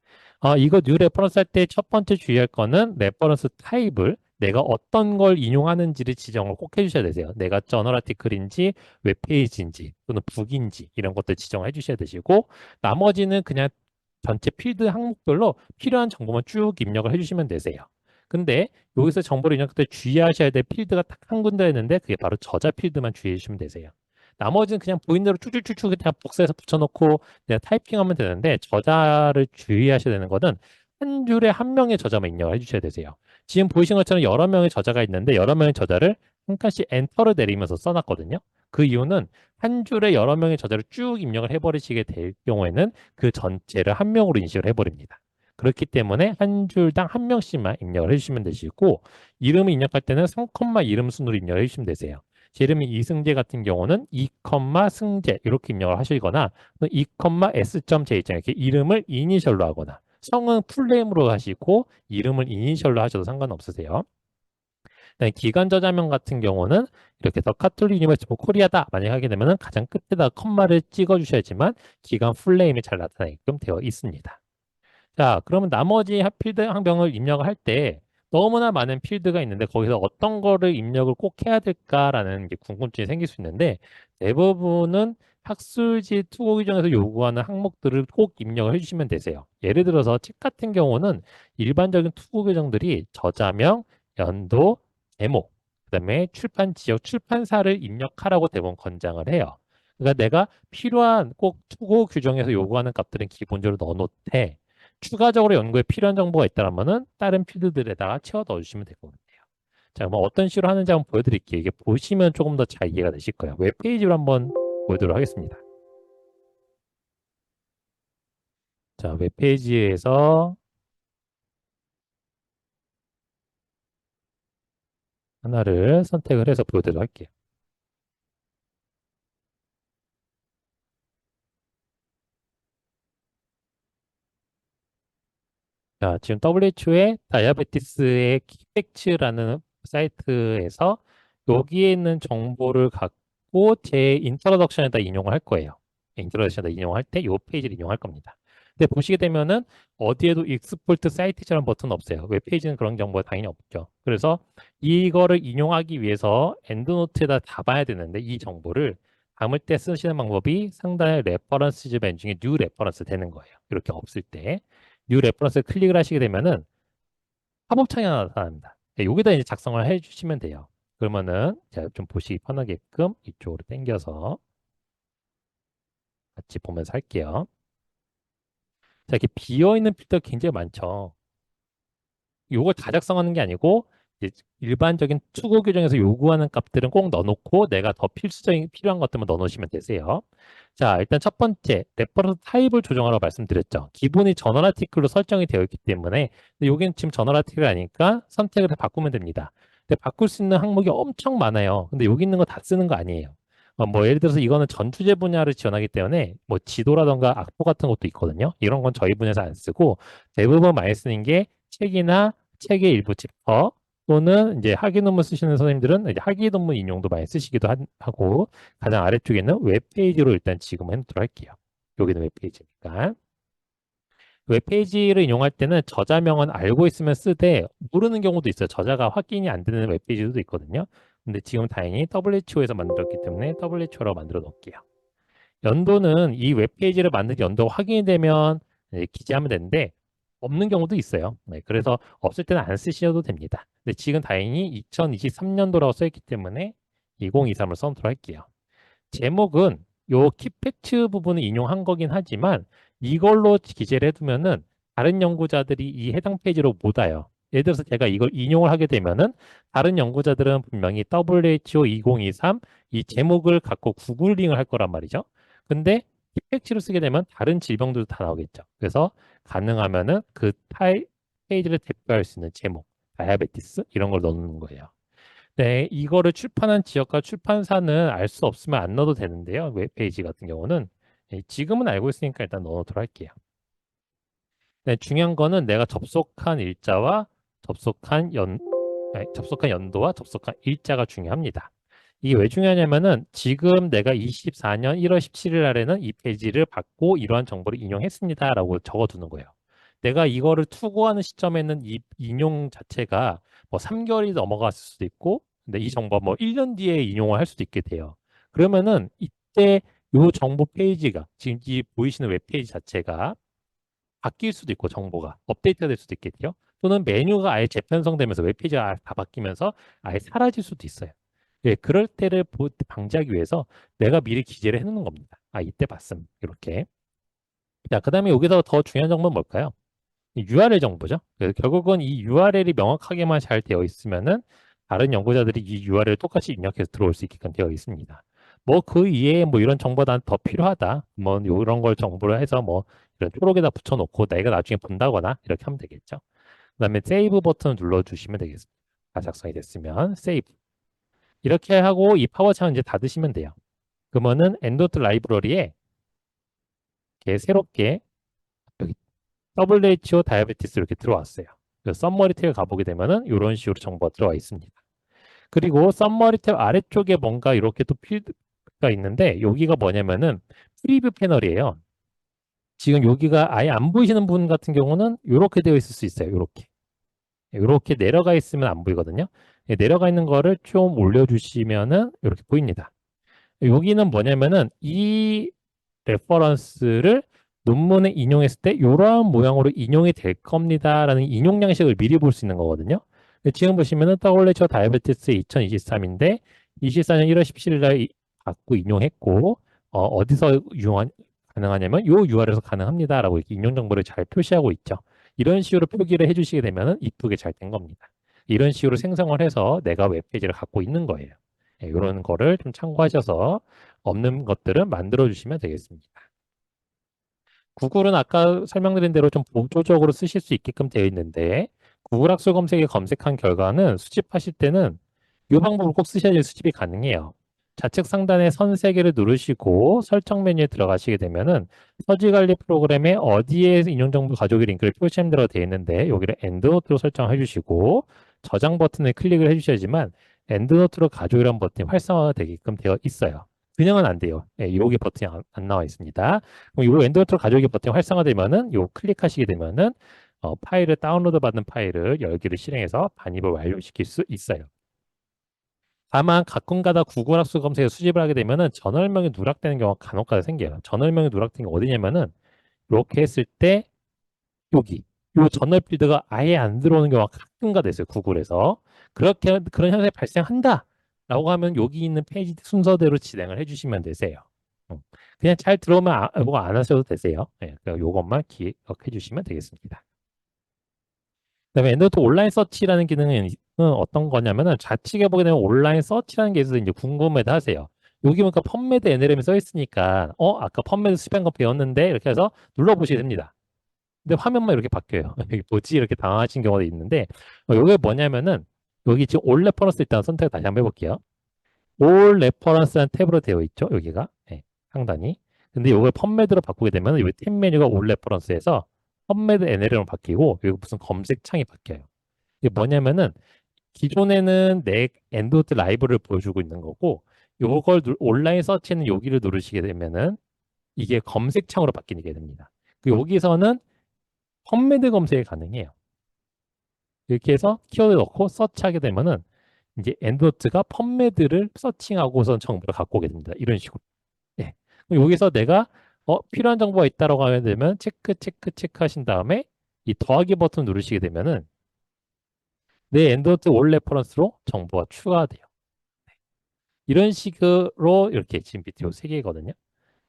이거 뉴 레퍼런스 할 때 첫 번째 주의할 거는 레퍼런스 타입을 내가 어떤 걸 인용하는지를 지정을 꼭 해주셔야 되세요. 내가 저널 아티클인지 웹페이지인지 또는 북인지 이런 것들 지정을 해주셔야 되시고 나머지는 그냥 전체 필드 항목별로 필요한 정보만 쭉 입력을 해주시면 되세요. 근데 여기서 정보를 입력할 때 주의하셔야 될 필드가 딱 한 군데 있는데 그게 바로 저자 필드만 주의해 주시면 되세요. 나머지는 그냥 보이는 대로 쭉쭉쭉쭉 그냥 복사해서 붙여놓고 그냥 타이핑하면 되는데 저자를 주의하셔야 되는 거는 한 줄에 한 명의 저자만 입력을 해주셔야 되세요. 지금 보이신 것처럼 여러 명의 저자가 있는데 여러 명의 저자를 한 칸씩 엔터를 내리면서 써놨거든요. 그 이유는 한 줄에 여러 명의 저자를 쭉 입력을 해버리시게 될 경우에는 그 전체를 한 명으로 인식을 해버립니다. 그렇기 때문에 한 줄당 한 명씩만 입력을 해주시면 되시고 이름을 입력할 때는 3, 이름 순으로 입력을 해주시면 되세요. 제 이름이 이승재 같은 경우는 2, 승재 이렇게 입력을 하시거나 2, s.j 이렇게 이름을 이니셜로 하거나 성은 풀네임으로 하시고 이름을 이니셜로 하셔도 상관없으세요. 기간 저자명 같은 경우는 이렇게 더 카톨릭 유니버시티 오브 코리아다 만약에 하게 되면 가장 끝에다 컴마를 찍어 주셔야지만 기간 풀네임이 잘 나타나게끔 되어 있습니다. 자, 그러면 나머지 필드 항명을 입력을 할 때 너무나 많은 필드가 있는데 거기서 어떤 거를 입력을 꼭 해야 될까라는 게 궁금증이 생길 수 있는데 대부분은 학술지 투고 규정에서 요구하는 항목들을 꼭 입력을 해주시면 되세요. 예를 들어서 책 같은 경우는 일반적인 투고 규정들이 저자명, 연도, 제목, 그다음에 출판 지역, 출판사를 입력하라고 대부분 권장을 해요. 그러니까 내가 필요한 꼭 투고 규정에서 요구하는 값들은 기본적으로 넣어놓되 추가적으로 연구에 필요한 정보가 있다면은 다른 필드들에다가 채워 넣어주시면 될 것 같아요. 자, 그럼 어떤 식으로 하는지 한번 보여드릴게요. 이게 보시면 조금 더 잘 이해가 되실 거예요. 웹페이지로 한번 보여드리도록 하겠습니다. 자, 웹페이지에서 하나를 선택을 해서 보여드리도록 할게요. 자, 지금 WHO의 다이아베티스의 키팩츠라는 사이트에서 여기에 있는 정보를 갖고 제 인트로덕션에다 인용을 할 거예요. 인트로덕션에다 인용할 때 이 페이지를 인용할 겁니다. 근데 보시게 되면은 어디에도 익스포트 사이트처럼 버튼 없어요. 웹페이지는 그런 정보가 당연히 없죠. 그래서 이거를 인용하기 위해서 엔드노트에다 담아야 되는데 이 정보를 담을 때 쓰시는 방법이 상단의 레퍼런스즈 맨 중에 뉴 레퍼런스 되는 거예요. 이렇게 없을 때. 뉴 레퍼런스 클릭을 하시게 되면은 팝업창이 하나 나타납니다. 네, 여기다 이제 작성을 해주시면 돼요. 그러면은 제가 좀 보시기 편하게끔 이쪽으로 당겨서 같이 보면서 할게요. 자, 이렇게 비어있는 필터가 굉장히 많죠. 요걸 다 작성하는 게 아니고 이제 일반적인 투고 규정에서 요구하는 값들은 꼭 넣어놓고 내가 더 필요한 것들만 넣어놓으시면 되세요. 자, 일단 첫 번째 레퍼런스 타입을 조정하라고 말씀드렸죠. 기본이 저널 아티클로 설정이 되어 있기 때문에 근데 여기는 지금 저널 아티클이 아니니까 선택을 바꾸면 됩니다. 근데 바꿀 수 있는 항목이 엄청 많아요. 근데 여기 있는 거 다 쓰는 거 아니에요. 뭐 예를 들어서 이거는 전 주제 분야를 지원하기 때문에 뭐 지도라던가 악보 같은 것도 있거든요. 이런 건 저희 분야에서 안 쓰고 대부분 많이 쓰는 게 책이나 책의 일부 챕터 또는 이제 학위 논문 쓰시는 선생님들은 이제 학위 논문 인용도 많이 쓰시기도 하고 가장 아래쪽에 있는 웹페이지로 일단 지금 해놓도록 할게요. 여기는 웹페이지니까. 웹페이지를 인용할 때는 저자명은 알고 있으면 쓰되 모르는 경우도 있어요. 저자가 확인이 안 되는 웹페이지도 있거든요. 근데 지금 다행히 WHO에서 만들었기 때문에 WHO라고 만들어 놓을게요. 연도는 이 웹페이지를 만든 연도가 확인이 되면 기재하면 되는데 없는 경우도 있어요. 네, 그래서 없을 때는 안 쓰셔도 됩니다. 근데 지금 다행히 2023년도라고 써있기 때문에 2023을 선트로 할게요. 제목은 요 키팩트 부분을 인용한 거긴 하지만 이걸로 기재를 해두면은 다른 연구자들이 이 해당 페이지로 못 와요. 예를 들어서 제가 이걸 인용을 하게 되면은 다른 연구자들은 분명히 WHO 2023 이 제목을 갖고 구글링을 할 거란 말이죠. 근데 키팩트를 쓰게 되면 다른 질병들도 다 나오겠죠. 그래서 가능하면은 그 페이지를 대표할 수 있는 제목, 다이아베티스 이런 걸 넣는 거예요. 네, 이거를 출판한 지역과 출판사는 알 수 없으면 안 넣어도 되는데요. 웹페이지 같은 경우는. 지금은 알고 있으니까 일단 넣어놓도록 할게요. 네, 중요한 거는 내가 접속한 일자와 접속한 연도와 접속한 일자가 중요합니다. 이게 왜 중요하냐면은 지금 내가 24년 1월 17일 날에는 이 페이지를 받고 이러한 정보를 인용했습니다라고 적어두는 거예요. 내가 이거를 투고하는 시점에는 이 인용 자체가 뭐 3개월이 넘어갔을 수도 있고, 근데 이 정보가 뭐 1년 뒤에 인용을 할 수도 있게 돼요. 그러면은 이때 이 정보 페이지가 지금 이 보이시는 웹페이지 자체가 바뀔 수도 있고 정보가 업데이트가 될 수도 있겠죠. 또는 메뉴가 아예 재편성되면서 웹페이지가 다 바뀌면서 아예 사라질 수도 있어요. 예, 그럴 때를 방지하기 위해서 내가 미리 기재를 해놓는 겁니다. 아, 이때 봤음. 이렇게. 자, 그 다음에 여기서 더 중요한 정보는 뭘까요? 이 URL 정보죠. 그래서 결국은 이 URL이 명확하게만 잘 되어 있으면은 다른 연구자들이 이 URL을 똑같이 입력해서 들어올 수 있게끔 되어 있습니다. 뭐 그 이외에 뭐 이런 정보가 더 필요하다. 뭐 이런 걸 정보를 해서 뭐 이런 초록에다 붙여놓고 내가 나중에 본다거나 이렇게 하면 되겠죠. 그다음에 세이브 버튼을 눌러주시면 되겠습니다. 다 작성이 됐으면 세이브. 이렇게 하고 이 파워창 이제 닫으시면 돼요. 그러면은 엔도트 라이브러리에 이렇게 새롭게 여기 WHO 다이아베티스 이렇게 들어왔어요. 그 썸머리 탭 가보게 되면은 이런 식으로 정보가 들어와 있습니다. 그리고 썸머리 탭 아래쪽에 뭔가 이렇게 또 필드가 있는데 여기가 뭐냐면은 프리뷰 패널이에요. 지금 여기가 아예 안 보이시는 분 같은 경우는 이렇게 되어 있을 수 있어요. 이렇게. 이렇게 내려가 있으면 안 보이거든요. 내려가 있는 거를 좀 올려주시면은 이렇게 보입니다. 여기는 뭐냐면은 이 레퍼런스를 논문에 인용했을 때 이러한 모양으로 인용이 될 겁니다라는 인용 양식을 미리 볼 수 있는 거거든요. 근데 지금 보시면은 WHO 다이아베티스 2023인데 24년 1월 17일 날 갖고 인용했고 어디서 가능하냐면 이 URL에서 가능합니다라고 이렇게 인용 정보를 잘 표시하고 있죠. 이런 식으로 표기를 해주시게 되면은 이쁘게 잘 된 겁니다. 이런 식으로 생성을 해서 내가 웹페이지를 갖고 있는 거예요. 이런 거를 좀 참고하셔서 없는 것들은 만들어 주시면 되겠습니다. 구글은 아까 설명드린 대로 좀 보조적으로 쓰실 수 있게끔 되어 있는데 구글 학술 검색에 검색한 결과는 수집하실 때는 이 방법을 꼭 쓰셔야 수집이 가능해요. 좌측 상단에 선 3개를 누르시고 설정 메뉴에 들어가시게 되면은 서지 관리 프로그램에 어디에 인용 정보 가져오기 링크를 표시하는 대로 되어 있는데 여기를 엔드노트로 설정해 주시고 저장 버튼을 클릭을 해 주셔야지만 엔드노트로 가져오라는 버튼이 활성화가 되게끔 되어 있어요. 그냥은 안 돼요. 예, 여기 버튼이 안 나와 있습니다. 그럼 이 엔드노트로 가져오기 버튼이 활성화되면은 요 클릭하시게 되면은 파일을 다운로드 받는 파일을 열기를 실행해서 반입을 완료시킬 수 있어요. 다만 가끔가다 구글 학술 검색에 수집을 하게 되면은 전월명이 누락되는 경우가 간혹가다 생겨요. 전월명이 누락되는 게 어디냐면은 이렇게 했을 때 여기 요 전월 필드가 아예 안 들어오는 경우가 가끔가다 있어요. 구글에서 그렇게 그런 현상이 발생한다라고 하면 여기 있는 페이지 순서대로 진행을 해주시면 되세요. 그냥 잘 들어오면 뭐안 하셔도 되세요. 네, 요것만 기억해 주시면 되겠습니다. 그다음에 엔더노트 온라인 서치라는 기능은 어떤 거냐면은 좌측에 보게 되면 온라인 서치라는 게 있어서 이제 궁금해도 하세요. 여기 보니까 펀메드 NLM이 써 있으니까 아까 펀메드 수집한 거 배웠는데 이렇게 해서 눌러보시게 됩니다. 근데 화면만 이렇게 바뀌어요. 이게 뭐지? 이렇게 당황하신 경우도 있는데 이게 뭐냐면은 여기 지금 올 레퍼런스 일단 선택을 다시 한번 해볼게요. 올 레퍼런스라는 탭으로 되어 있죠. 여기가 네, 상단이. 근데 이걸 펀메드로 바꾸게 되면 여기 탭 메뉴가 올 레퍼런스에서 펀메드 NLM으로 바뀌고 여기 무슨 검색 창이 바뀌어요. 이게 뭐냐면은 기존에는 내 엔드노트 라이브를 보여주고 있는 거고 요걸 온라인 서치는 여기를 누르시게 되면은 이게 검색창으로 바뀌게 됩니다. 여기서는 펀메드 검색이 가능해요. 이렇게 해서 키워드 넣고 서치하게 되면은 이제 엔드노트가 펀메드를 서칭하고선 정보를 갖고 오게 됩니다. 이런 식으로. 예. 그럼 여기서 내가 필요한 정보가 있다라고 하게 되면 체크 하신 다음에 이 더하기 버튼 누르시게 되면은 내 엔드노트 올 레퍼런스로 정보가 추가돼요. 이런 식으로 이렇게 지금 밑에 세 개거든요.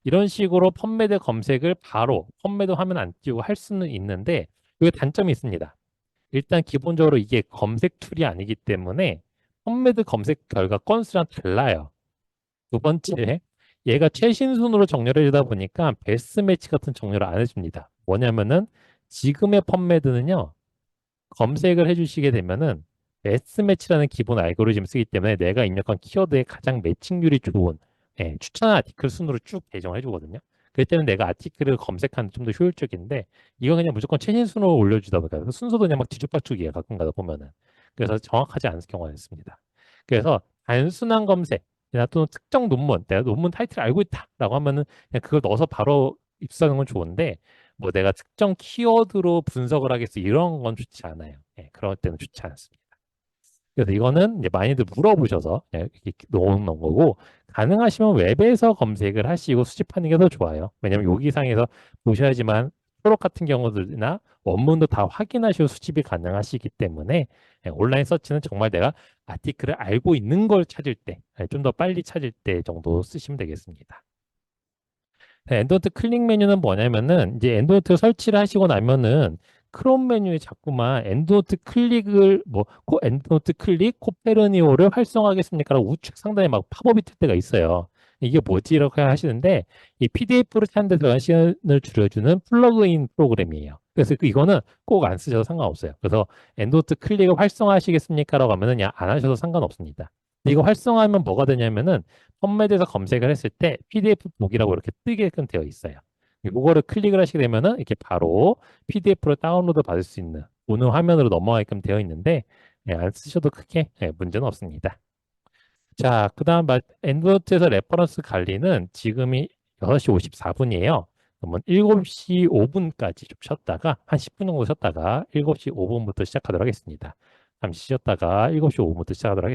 이런 식으로 펌매드 검색을 바로 펌매드 화면 안 띄우고 할 수는 있는데 이게 단점이 있습니다. 일단 기본적으로 이게 검색 툴이 아니기 때문에 펌매드 검색 결과 건수랑 달라요. 두 번째, 얘가 최신 순으로 정렬해 주다 보니까 베스트 매치 같은 정렬을 안 해줍니다. 뭐냐면은 지금의 펌매드는요. 검색을 해주시게 되면은 베스트 매치라는 기본 알고리즘 쓰기 때문에 내가 입력한 키워드에 가장 매칭률이 좋은 추천한 아티클 순으로 쭉 배정을 해주거든요. 그렇기 때문에 내가 아티클을 검색하는 좀 더 효율적인데 이건 그냥 무조건 최신 순으로 올려주다 보니까 순서도 그냥 막 뒤죽박죽이에요. 가끔 가다 보면은. 그래서 정확하지 않은 경우가 있습니다. 그래서 단순한 검색이나 또는 특정 논문, 내가 논문 타이틀을 알고 있다라고 하면은 그냥 그걸 넣어서 바로 입수하는 건 좋은데 뭐 내가 특정 키워드로 분석을 하겠어 이런 건 좋지 않아요. 그럴 때는 좋지 않습니다. 그래서 이거는 이제 많이들 물어보셔서 이렇게 놓은 거고 가능하시면 웹에서 검색을 하시고 수집하는 게 더 좋아요. 왜냐면 여기 상에서 보셔야지만 프로 같은 경우들이나 원문도 다 확인하시고 수집이 가능하시기 때문에 온라인 서치는 정말 내가 아티클을 알고 있는 걸 찾을 때, 좀 더 빨리 찾을 때 정도 쓰시면 되겠습니다. 엔드노트 클릭 메뉴는 뭐냐면은 이제 엔드노트 설치를 하시고 나면은 크롬 메뉴에 자꾸만 엔드노트 클릭을 엔드노트 클릭 코페르니오를 활성화하겠습니까라고 우측 상단에 막 팝업이 뜰 때가 있어요. 이게 뭐지? 이렇게 하시는데 이 PDF를 찾는 데 들어간 시간을 줄여주는 플러그인 프로그램이에요. 그래서 이거는 꼭 안 쓰셔도 상관없어요. 그래서 엔드노트 클릭을 활성화하시겠습니까라고 하면은 그냥 안 하셔도 상관없습니다. 이거 활성화하면 뭐가 되냐면은 펌메드에서 검색을 했을 때 PDF 보기라고 이렇게 뜨게끔 되어 있어요. 이거를 클릭을 하시게 되면은 이렇게 바로 PDF로 다운로드 받을 수 있는 오는 화면으로 넘어가게끔 되어 있는데 안 쓰셔도 크게 문제는 없습니다. 자, 그다음 엔드노트에서 레퍼런스 관리는 지금이 6시 54분이에요. 그러면 7시 5분까지 좀 쉬었다가 한 10분 정도 쉬었다가 7시 5분부터 시작하도록 하겠습니다. 잠시 쉬었다가 7시 5분부터 시작하도록 하겠습니다.